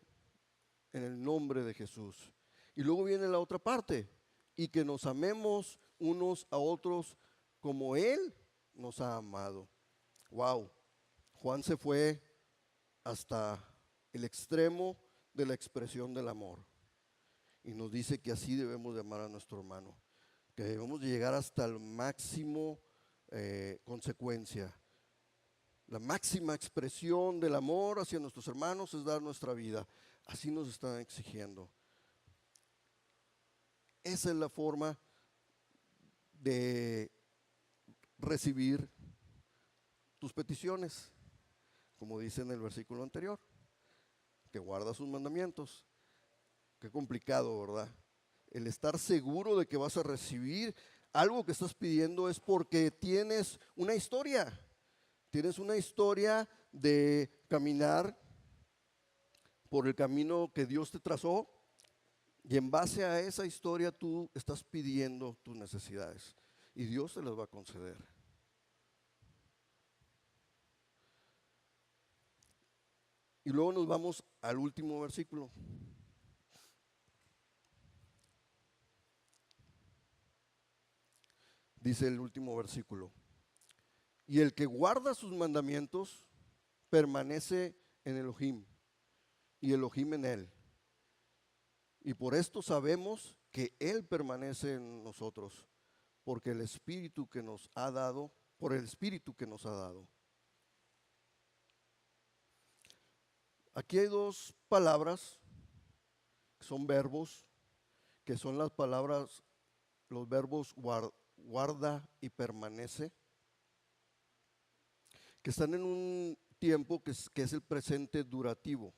en el nombre de Jesús. Y luego viene la otra parte, y que nos amemos unos a otros como Él nos ha amado. Wow, Juan se fue hasta el extremo de la expresión del amor y nos dice que así debemos de amar a nuestro hermano, que debemos de llegar hasta el máximo consecuencia. La máxima expresión del amor hacia nuestros hermanos es dar nuestra vida. Así nos están exigiendo. Esa es la forma de recibir tus peticiones, como dice en el versículo anterior, que guarda sus mandamientos. Qué complicado, ¿verdad? El estar seguro de que vas a recibir algo que estás pidiendo es porque tienes una historia. Tienes una historia de caminar por el camino que Dios te trazó y en base a esa historia tú estás pidiendo tus necesidades y Dios te las va a conceder. Y luego nos vamos al último versículo. Dice el último versículo: y el que guarda sus mandamientos permanece en Elohim y Elohim en él. Y por esto sabemos que Él permanece en nosotros, porque el Espíritu que nos ha dado, por el Espíritu que nos ha dado. Aquí hay dos palabras, que son verbos, que son las palabras, los verbos guarda y permanece, que están en un tiempo que es el presente durativo.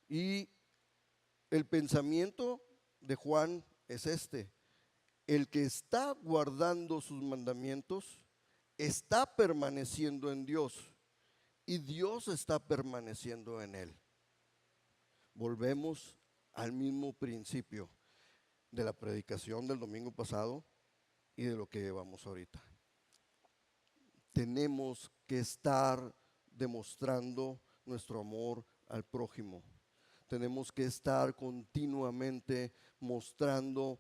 Y el pensamiento de Juan es este: el que está guardando sus mandamientos está permaneciendo en Dios y Dios está permaneciendo en él. Volvemos al mismo principio de la predicación del domingo pasado y de lo que llevamos ahorita. Tenemos que estar demostrando nuestro amor al prójimo. Tenemos que estar continuamente mostrando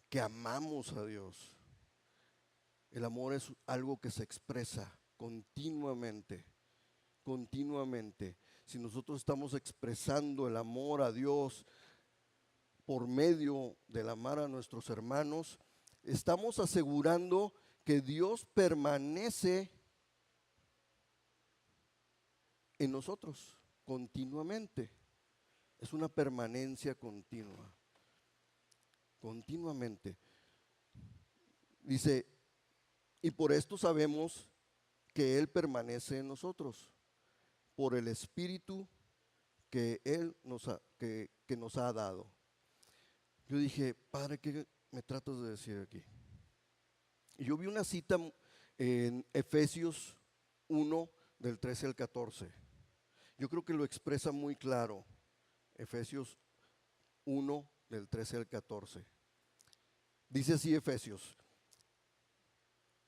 que amamos a Dios. El amor es algo que se expresa continuamente, continuamente. Si nosotros estamos expresando el amor a Dios por medio del amar a nuestros hermanos, estamos asegurando que Dios permanece en nosotros continuamente. Es una permanencia continua, continuamente. Dice, y por esto sabemos que Él permanece en nosotros, por el Espíritu que Él que nos ha dado. Yo dije, Padre, ¿qué me tratas de decir aquí? Y yo vi una cita en Efesios 1, del 13 al 14. Yo creo que lo expresa muy claro. Efesios 1, del 13 al 14. Dice así Efesios: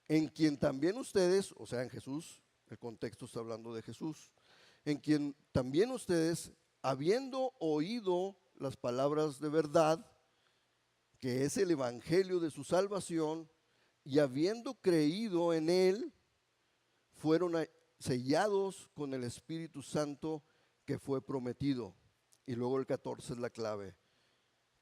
en quien también ustedes, o sea, en Jesús, el contexto está hablando de Jesús, en quien también ustedes, habiendo oído las palabras de verdad, que es el evangelio de su salvación, y habiendo creído en él, fueron sellados con el Espíritu Santo que fue prometido. Y luego el 14 es la clave: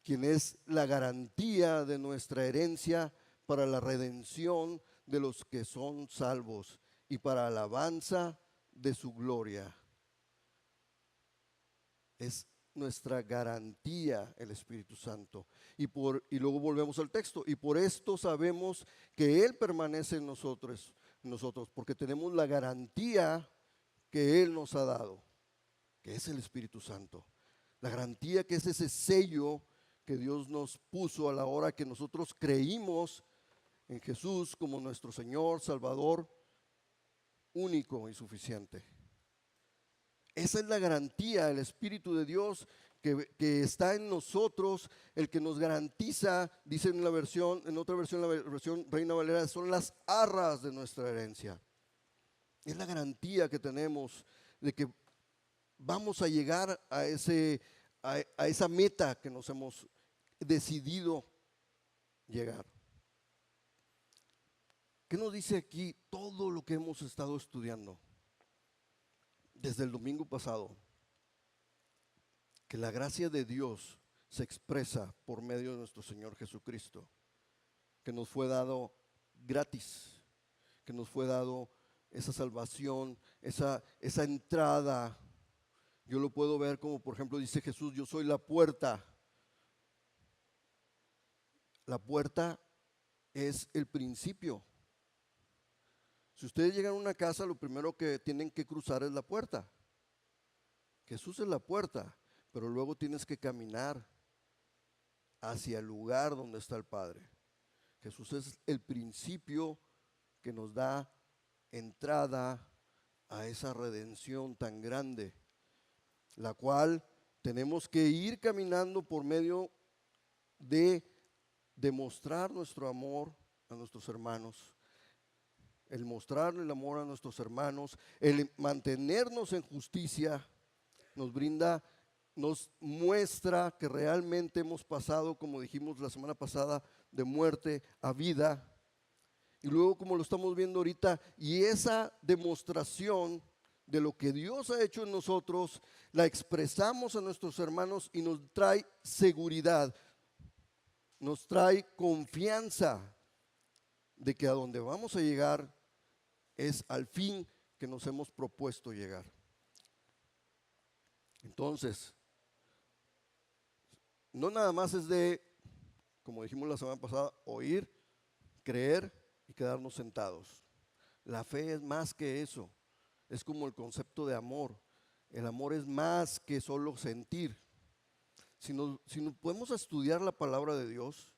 quien es la garantía de nuestra herencia para la redención de los que son salvos y para alabanza de su gloria. Es nuestra garantía el Espíritu Santo. Y luego volvemos al texto: y por esto sabemos que Él permanece en nosotros, porque tenemos la garantía que Él nos ha dado, que es el Espíritu Santo. La garantía, que es ese sello que Dios nos puso a la hora que nosotros creímos en Jesús como nuestro Señor, Salvador, único y suficiente. Esa es la garantía, el Espíritu de Dios que está en nosotros, el que nos garantiza. Dice en otra versión, la versión Reina Valera, son las arras de nuestra herencia. Es la garantía que tenemos de que vamos a llegar a esa meta que nos hemos decidido llegar. ¿Qué nos dice aquí todo lo que hemos estado estudiando desde el domingo pasado? Que la gracia de Dios se expresa por medio de nuestro Señor Jesucristo, que nos fue dado gratis, que nos fue dado esa salvación, esa entrada. Yo lo puedo ver como, por ejemplo, dice Jesús: yo soy la puerta. La puerta es el principio. Si ustedes llegan a una casa, lo primero que tienen que cruzar es la puerta. Jesús es la puerta, pero luego tienes que caminar hacia el lugar donde está el Padre. Jesús es el principio que nos da entrada a esa redención tan grande, la cual tenemos que ir caminando por medio de demostrar nuestro amor a nuestros hermanos. El mostrar el amor a nuestros hermanos, el mantenernos en justicia, nos muestra que realmente hemos pasado, como dijimos la semana pasada, de muerte a vida. Y luego, como lo estamos viendo ahorita, y esa demostración de lo que Dios ha hecho en nosotros, la expresamos a nuestros hermanos y nos trae seguridad, nos trae confianza de que a donde vamos a llegar es al fin que nos hemos propuesto llegar. Entonces, no nada más es de, como dijimos la semana pasada, oír, creer y quedarnos sentados. La fe es más que eso. Es como el concepto de amor. El amor es más que solo sentir. Si nos podemos estudiar la palabra de Dios,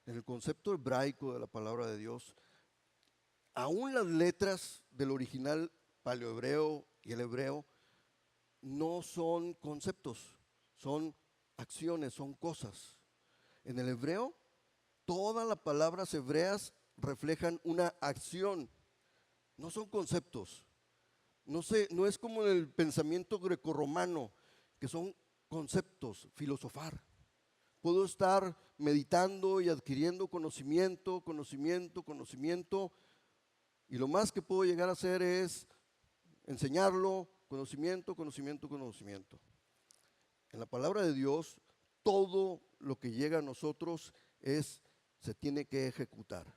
En el concepto hebraico de la palabra de Dios, aún las letras del original paleohebreo y el hebreo no son conceptos, son acciones, son cosas. En el hebreo, todas las palabras hebreas reflejan una acción, no son conceptos. No es como en el pensamiento grecorromano, que son conceptos, filosofar. Puedo estar meditando y adquiriendo conocimiento, y lo más que puedo llegar a hacer es enseñarlo, conocimiento. En la palabra de Dios, todo lo que llega a nosotros se tiene que ejecutar.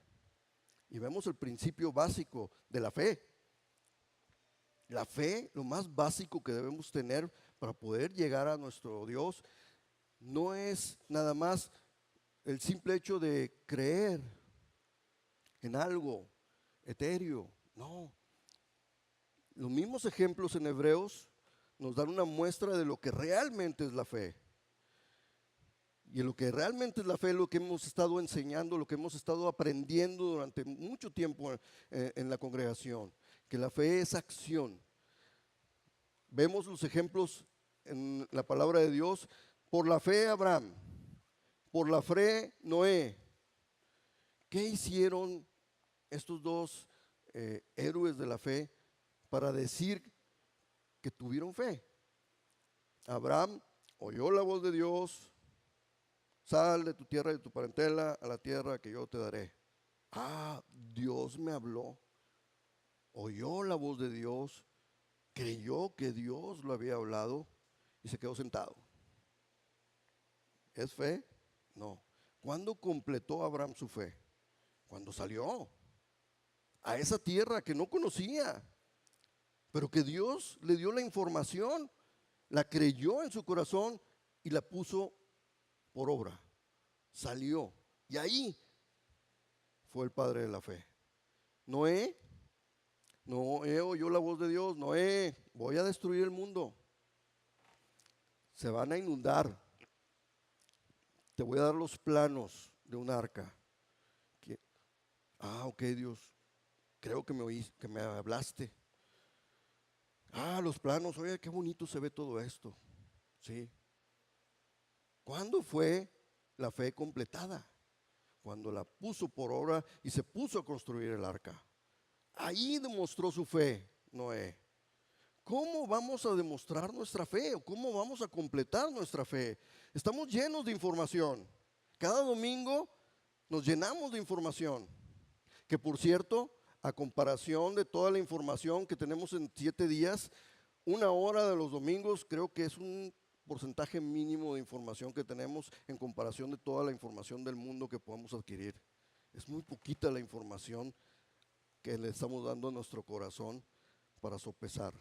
Y vemos el principio básico de la fe. La fe, lo más básico que debemos tener para poder llegar a nuestro Dios, no es nada más el simple hecho de creer en algo etéreo, no. Los mismos ejemplos en Hebreos nos dan una muestra de lo que realmente es la fe. Y en lo que realmente es la fe, lo que hemos estado enseñando, lo que hemos estado aprendiendo durante mucho tiempo en la congregación, que la fe es acción. Vemos los ejemplos en la palabra de Dios. Por la fe Abraham, por la fe Noé. ¿Qué hicieron estos dos héroes de la fe para decir que tuvieron fe? Abraham oyó la voz de Dios: sal de tu tierra y de tu parentela a la tierra que yo te daré. Dios me habló, oyó la voz de Dios, creyó que Dios lo había hablado y se quedó sentado. ¿Es fe? No. ¿Cuándo completó Abraham su fe? Cuando salió a esa tierra que no conocía, pero que Dios le dio la información, la creyó en su corazón y la puso por obra. Salió y ahí fue el padre de la fe. Noé oyó la voz de Dios: Noé, voy a destruir el mundo, se van a inundar, te voy a dar los planos de un arca. Ok, Dios, creo que me oíste, que me hablaste. Los planos, oye, qué bonito se ve todo esto. Sí. ¿Cuándo fue la fe completada? Cuando la puso por obra y se puso a construir el arca. Ahí demostró su fe Noé. ¿Cómo vamos a demostrar nuestra fe? ¿O cómo vamos a completar nuestra fe? Estamos llenos de información. Cada domingo nos llenamos de información. Que por cierto, a comparación de toda la información que tenemos en 7 días, 1 hora de los domingos creo que es un porcentaje mínimo de información que tenemos en comparación de toda la información del mundo que podemos adquirir. Es muy poquita la información que le estamos dando a nuestro corazón para sopesar.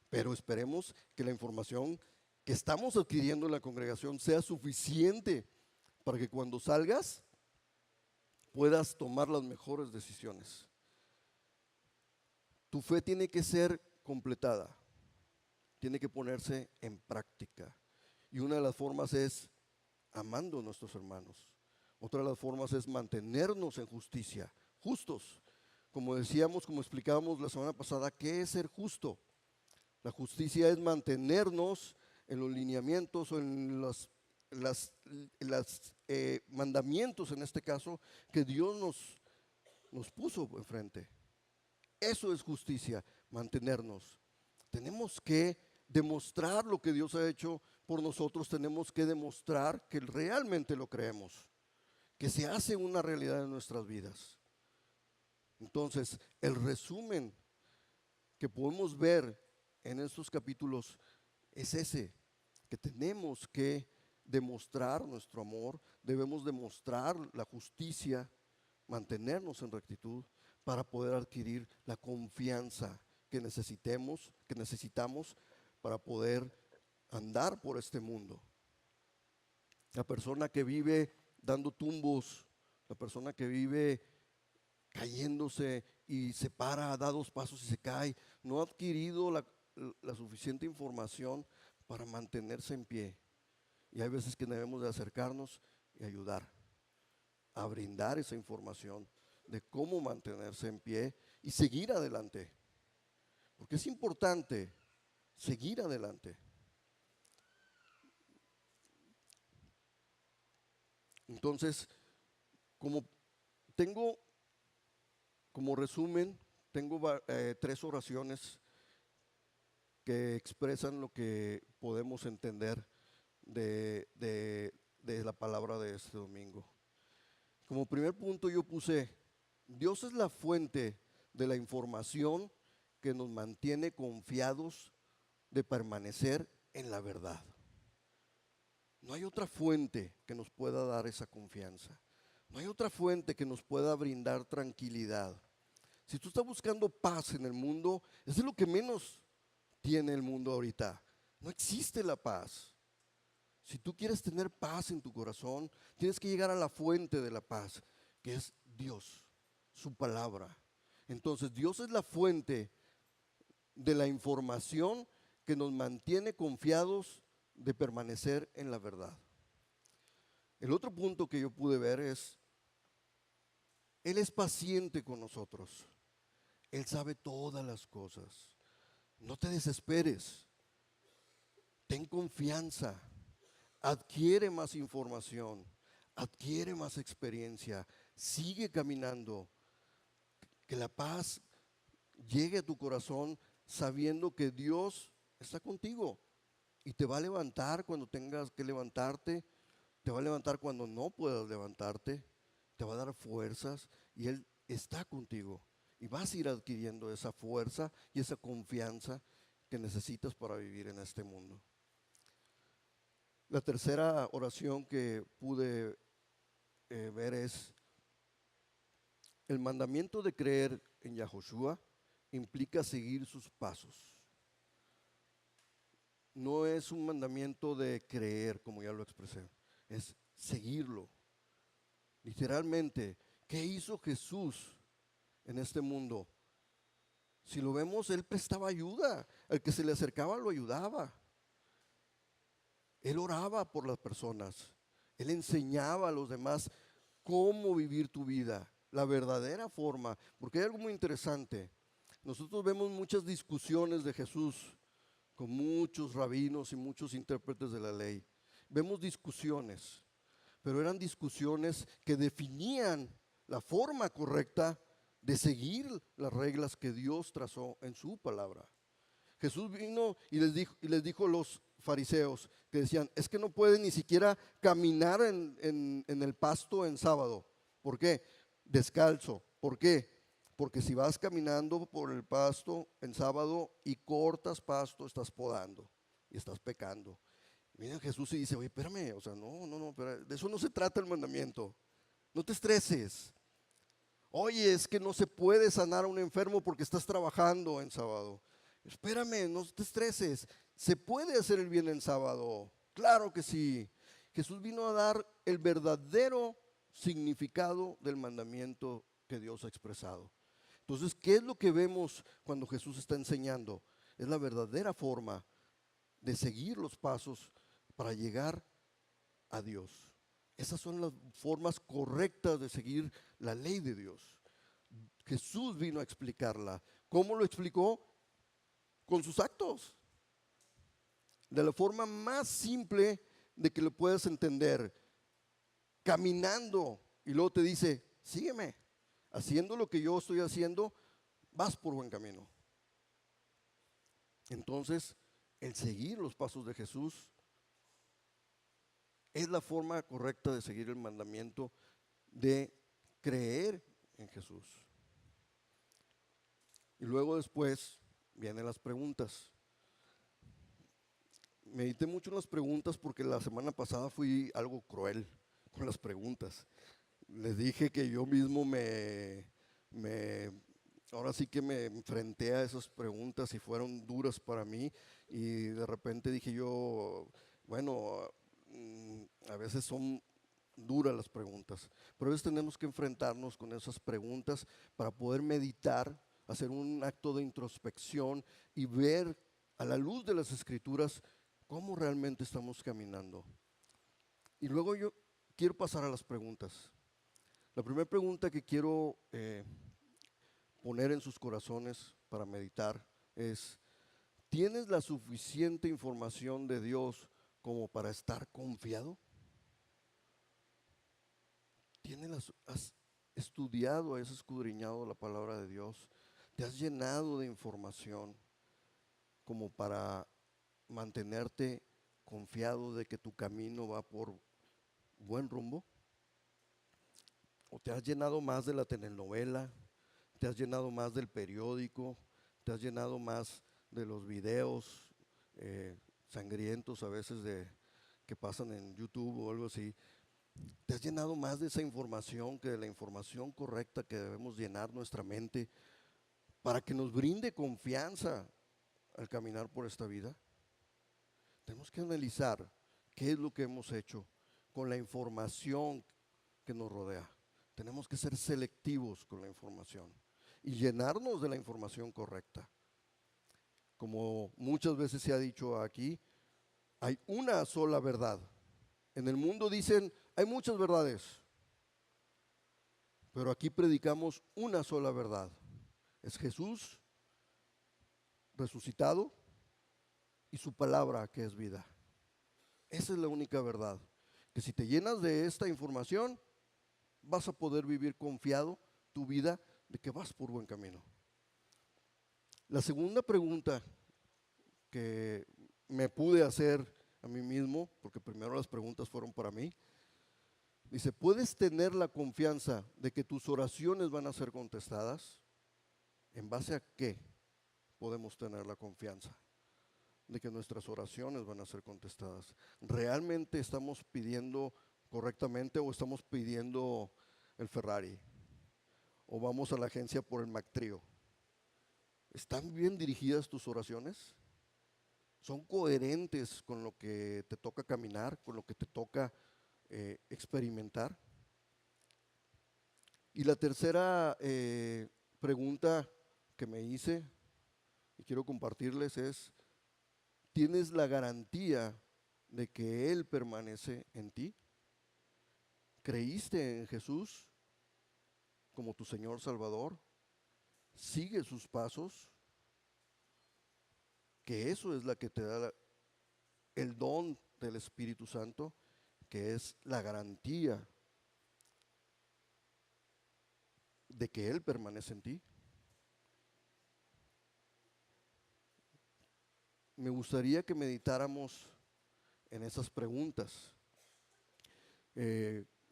Pero esperemos que la información que estamos adquiriendo en la congregación sea suficiente para que cuando salgas puedas tomar las mejores decisiones. Tu fe tiene que ser completada, tiene que ponerse en práctica. Y una de las formas es amando a nuestros hermanos. Otra de las formas es mantenernos en justicia, justos. Como decíamos, como explicábamos la semana pasada, ¿qué es ser justo? La justicia es mantenernos en los lineamientos o en los mandamientos, en este caso, que Dios nos puso enfrente. Eso es justicia, mantenernos. Tenemos que demostrar lo que Dios ha hecho por nosotros, tenemos que demostrar que realmente lo creemos, que se hace una realidad en nuestras vidas. Entonces, el resumen que podemos ver en estos capítulos es ese, que tenemos que demostrar nuestro amor, debemos demostrar la justicia, mantenernos en rectitud para poder adquirir la confianza que necesitamos para poder andar por este mundo. La persona que vive dando tumbos, la persona que vive cayéndose y se para, da 2 pasos y se cae, no ha adquirido la suficiente información para mantenerse en pie. Y hay veces que debemos de acercarnos y ayudar a brindar esa información de cómo mantenerse en pie y seguir adelante. Porque es importante seguir adelante. Entonces, como tengo, como resumen, tengo 3 oraciones que expresan lo que podemos entender de la palabra de este domingo. Como primer punto yo puse, Dios es la fuente de la información que nos mantiene confiados de permanecer en la verdad. No hay otra fuente que nos pueda dar esa confianza. No hay otra fuente que nos pueda brindar tranquilidad. Si tú estás buscando paz en el mundo, eso es lo que menos tiene el mundo ahorita. No existe la paz. Si tú quieres tener paz en tu corazón, tienes que llegar a la fuente de la paz, que es Dios, su palabra. Entonces, Dios es la fuente de la información que nos mantiene confiados de permanecer en la verdad. El otro punto que yo pude ver es, Él es paciente con nosotros. Él sabe todas las cosas. No te desesperes. Ten confianza. Adquiere más información. Adquiere más experiencia. Sigue caminando. Que la paz llegue a tu corazón sabiendo que Dios está contigo y te va a levantar cuando tengas que levantarte, te va a levantar cuando no puedas levantarte, te va a dar fuerzas y Él está contigo y vas a ir adquiriendo esa fuerza y esa confianza que necesitas para vivir en este mundo. La tercera oración que pude ver es, el mandamiento de creer en Yahushua implica seguir sus pasos. No es un mandamiento de creer, como ya lo expresé, es seguirlo. Literalmente, ¿qué hizo Jesús en este mundo? Si lo vemos, Él prestaba ayuda, al que se le acercaba lo ayudaba. Él oraba por las personas, Él enseñaba a los demás cómo vivir tu vida, la verdadera forma, porque hay algo muy interesante. Nosotros vemos muchas discusiones de Jesús con muchos rabinos y muchos intérpretes de la ley. Vemos discusiones, pero eran discusiones que definían la forma correcta de seguir las reglas que Dios trazó en su palabra. Jesús vino y les dijo a los fariseos que decían, es que no pueden ni siquiera caminar en el pasto en sábado. ¿Por qué? Descalzo. ¿Por qué? Porque si vas caminando por el pasto en sábado y cortas pasto, estás podando y estás pecando. Miren Jesús y dice, oye, espérame, o sea, no, de eso no se trata el mandamiento. No te estreses. Oye, es que no se puede sanar a un enfermo porque estás trabajando en sábado. Espérame, no te estreses. ¿Se puede hacer el bien en sábado? Claro que sí. Jesús vino a dar el verdadero significado del mandamiento que Dios ha expresado. Entonces, ¿qué es lo que vemos cuando Jesús está enseñando? Es la verdadera forma de seguir los pasos para llegar a Dios. Esas son las formas correctas de seguir la ley de Dios. Jesús vino a explicarla. ¿Cómo lo explicó? Con sus actos. De la forma más simple de que lo puedas entender. Caminando y luego te dice, sígueme. Haciendo lo que yo estoy haciendo, vas por buen camino. Entonces, el seguir los pasos de Jesús es la forma correcta de seguir el mandamiento de creer en Jesús. Y luego después vienen las preguntas. Medité mucho en las preguntas porque la semana pasada fui algo cruel con las preguntas. Les dije que yo mismo ahora sí que me enfrenté a esas preguntas y fueron duras para mí y de repente dije yo, bueno, a veces son duras las preguntas, pero a veces tenemos que enfrentarnos con esas preguntas para poder meditar, hacer un acto de introspección y ver a la luz de las Escrituras cómo realmente estamos caminando. Y luego yo quiero pasar a las preguntas. La primera pregunta que quiero poner en sus corazones para meditar es: ¿tienes la suficiente información de Dios como para estar confiado? ¿Has estudiado, has escudriñado la palabra de Dios? ¿Te has llenado de información como para mantenerte confiado de que tu camino va por buen rumbo? ¿O te has llenado más de la telenovela? ¿Te has llenado más del periódico? ¿Te has llenado más de los videos sangrientos a veces que pasan en YouTube o algo así? ¿Te has llenado más de esa información que de la información correcta que debemos llenar nuestra mente para que nos brinde confianza al caminar por esta vida? Tenemos que analizar qué es lo que hemos hecho con la información que nos rodea. Tenemos que ser selectivos con la información y llenarnos de la información correcta. Como muchas veces se ha dicho aquí, hay una sola verdad. En el mundo dicen, hay muchas verdades, pero aquí predicamos una sola verdad. Es Jesús resucitado y su palabra, que es vida. Esa es la única verdad. Que si te llenas de esta información, vas a poder vivir confiado tu vida de que vas por buen camino. La segunda pregunta que me pude hacer a mí mismo, porque primero las preguntas fueron para mí, dice: ¿puedes tener la confianza de que tus oraciones van a ser contestadas? ¿En base a qué podemos tener la confianza de que nuestras oraciones van a ser contestadas? ¿Realmente estamos pidiendo correctamente o estamos pidiendo el Ferrari? ¿O vamos a la agencia por el McTrio? ¿Están bien dirigidas tus oraciones? ¿Son coherentes con lo que te toca caminar, con lo que te toca experimentar? Y la tercera pregunta que me hice y quiero compartirles es: ¿tienes la garantía de que Él permanece en ti? ¿Creíste en Jesús como tu Señor Salvador? ¿Sigue sus pasos? Que eso es la que te da el don del Espíritu Santo, que es la garantía de que Él permanece en ti. Me gustaría que meditáramos en esas preguntas.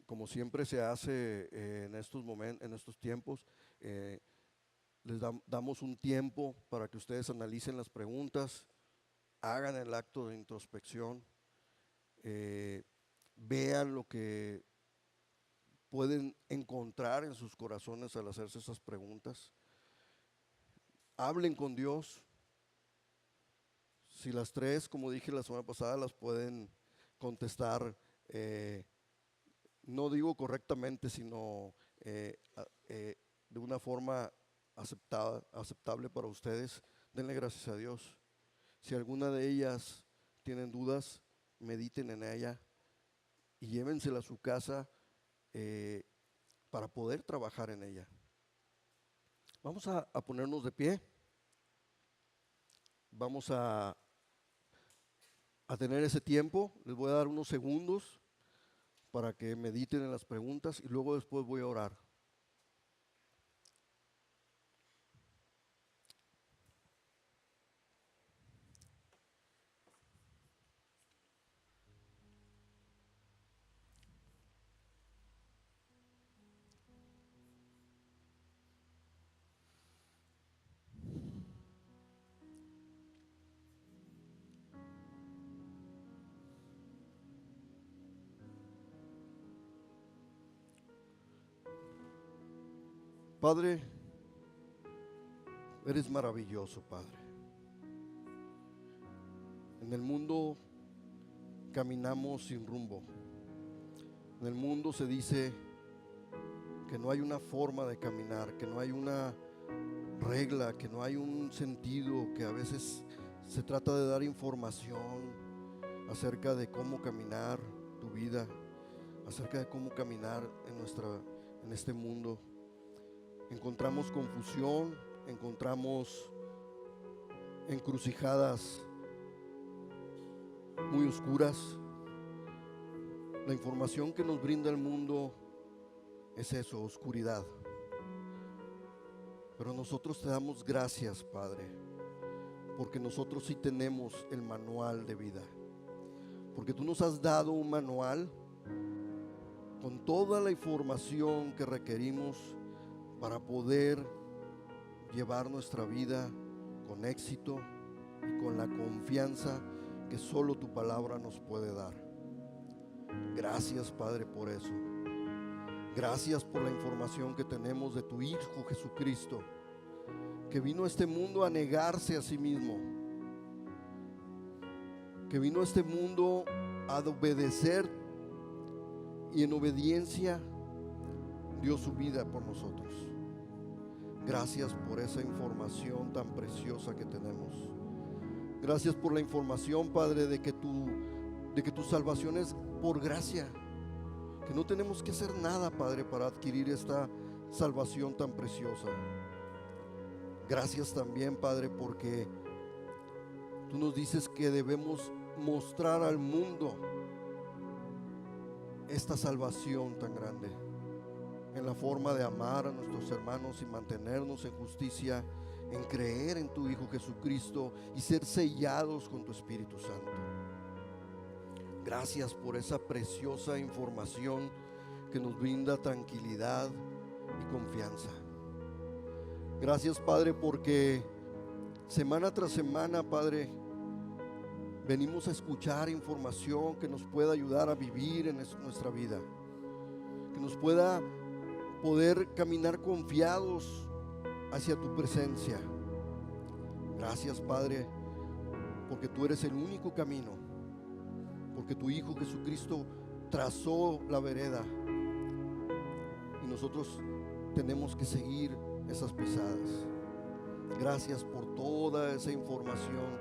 Como siempre se hace en estos momentos, en estos tiempos, les damos un tiempo para que ustedes analicen las preguntas, hagan el acto de introspección, vean lo que pueden encontrar en sus corazones al hacerse esas preguntas. Hablen con Dios. Si las tres, como dije la semana pasada, las pueden contestar, no digo correctamente, sino de una forma aceptable para ustedes, denle gracias a Dios. Si alguna de ellas tienen dudas, mediten en ella y llévensela a su casa para poder trabajar en ella. Vamos a ponernos de pie. Vamos a tener ese tiempo. Les voy a dar unos segundos para que mediten en las preguntas y luego después voy a orar. Padre, eres maravilloso, Padre. En el mundo caminamos sin rumbo. En el mundo se dice que no hay una forma de caminar, que no hay una regla, que no hay un sentido, que a veces se trata de dar información acerca de cómo caminar tu vida, acerca de cómo caminar en en este mundo. Encontramos confusión, encontramos encrucijadas muy oscuras. La información que nos brinda el mundo es eso, oscuridad. Pero nosotros te damos gracias, Padre, porque nosotros sí tenemos el manual de vida. Porque tú nos has dado un manual con toda la información que requerimos para poder llevar nuestra vida con éxito y con la confianza que solo tu palabra nos puede dar. Gracias, Padre, por eso. Gracias por la información que tenemos de tu Hijo Jesucristo, que vino a este mundo a negarse a sí mismo, que vino a este mundo a obedecer y en obediencia dio su vida por nosotros. Gracias por esa información tan preciosa que tenemos. Gracias por la información, Padre, de que tu salvación es por gracia, que no tenemos que hacer nada, Padre, para adquirir esta salvación tan preciosa. Gracias también, Padre, porque tú nos dices que debemos mostrar al mundo esta salvación tan grande, en la forma de amar a nuestros hermanos y mantenernos en justicia, en creer en tu Hijo Jesucristo y ser sellados con tu Espíritu Santo. Gracias por esa preciosa información que nos brinda tranquilidad y confianza. Gracias, Padre, porque semana tras semana, Padre, venimos a escuchar información que nos pueda ayudar a vivir en nuestra vida, que nos pueda poder caminar confiados hacia tu presencia. Gracias, Padre, porque tú eres el único camino, porque tu Hijo Jesucristo trazó la vereda y nosotros tenemos que seguir esas pisadas. Gracias por toda esa información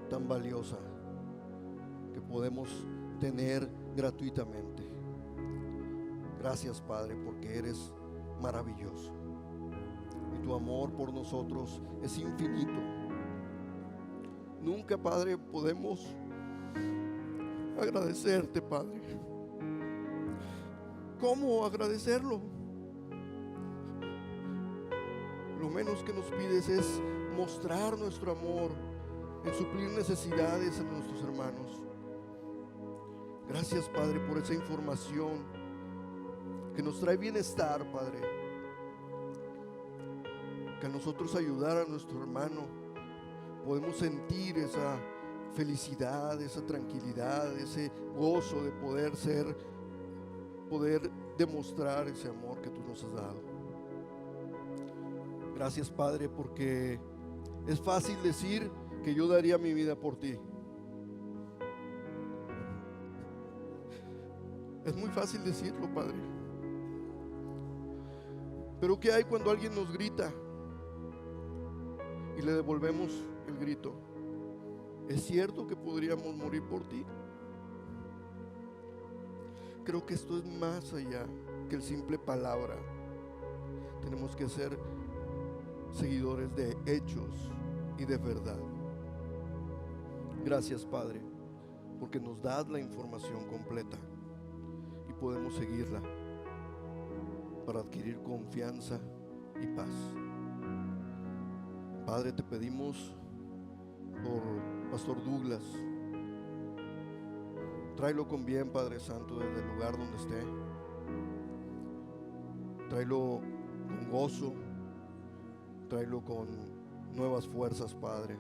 tan valiosa que podemos tener gratuitamente. Gracias, Padre, porque eres maravilloso y tu amor por nosotros es infinito. Nunca, Padre, podemos agradecerte, Padre. ¿Cómo agradecerlo? Lo menos que nos pides es mostrar nuestro amor en suplir necesidades en nuestros hermanos. Gracias, Padre, por esa información que nos trae bienestar, Padre. Que a nosotros ayudar a nuestro hermano podemos sentir esa felicidad, esa tranquilidad, ese gozo de poder demostrar ese amor que tú nos has dado. Gracias, Padre, porque es fácil decir que yo daría mi vida por ti. Es muy fácil decirlo, Padre. Pero ¿qué hay cuando alguien nos grita y le devolvemos el grito? ¿Es cierto que podríamos morir por ti? Creo que esto es más allá que el simple palabra. Tenemos que ser seguidores de hechos y de verdad. Gracias, Padre, porque nos das la información completa y podemos seguirla para adquirir confianza y paz. Padre, te pedimos por Pastor Douglas. Tráelo con bien, Padre Santo, desde el lugar donde esté. Tráelo con gozo. Tráelo con nuevas fuerzas, Padre.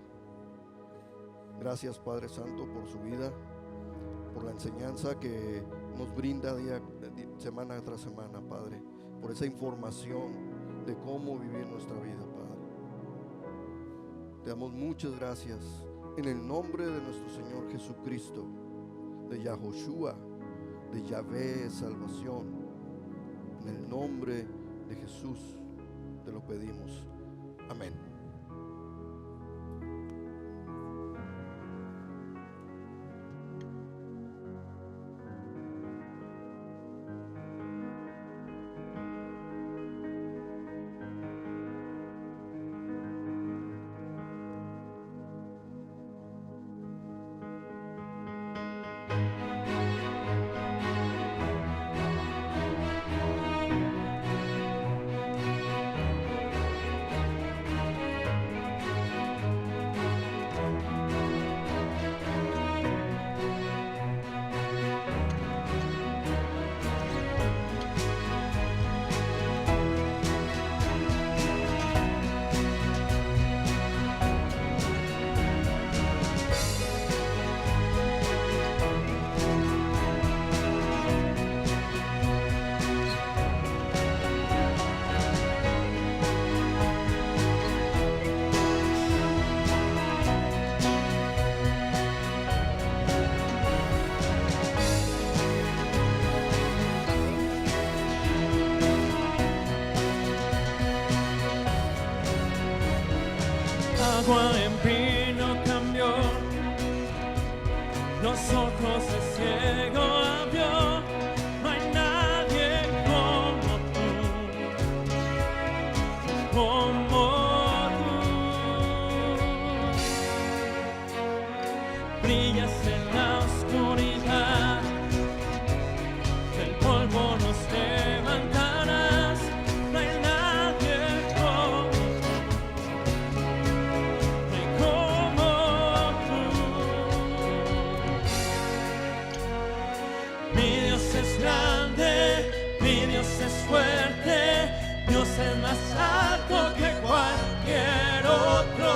Gracias, Padre Santo, por su vida, por la enseñanza que nos brinda semana tras semana, Padre, por esa información de cómo vivir nuestra vida, Padre. Te damos muchas gracias en el nombre de nuestro Señor Jesucristo, de Yahoshua, de Yahvé salvación. En el nombre de Jesús te lo pedimos. Amén. agua en vino cambió, los ojos de ciego abrió. No hay nadie como tú, como tú. Brillas en la oscuridad, del polvo nos levantarás. No hay nadie como tú. Mi Dios es grande, mi Dios es fuerte, Dios es más alto que cualquier otro.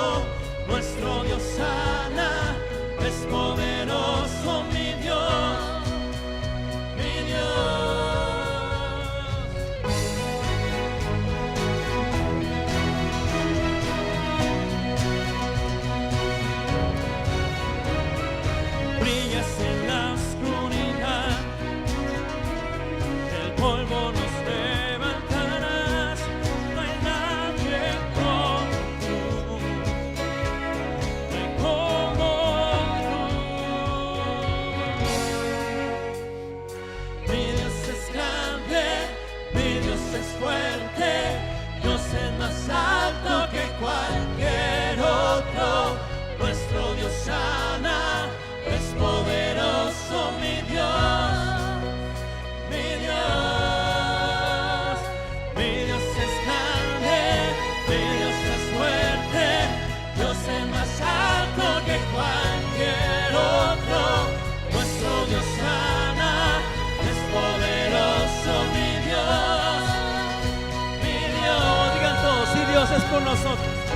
Nuestro Dios sana, es poderoso, mi Dios, mi Dios. Brillas en la oscuridad, del polvo nos levantarás. No hay nadie como tú, no hay como tú. Mi Dios es grande, mi Dios es fuerte, Dios es más alto que cualquier otro. Nuestro Dios sana, es poderoso, mi Dios, mi Dios. Mi Dios es grande, mi Dios es fuerte, Dios es más alto que cualquier otro. Nuestro Dios sana, es poderoso, mi Dios, mi Dios. Digan todos, si Dios es con nosotros.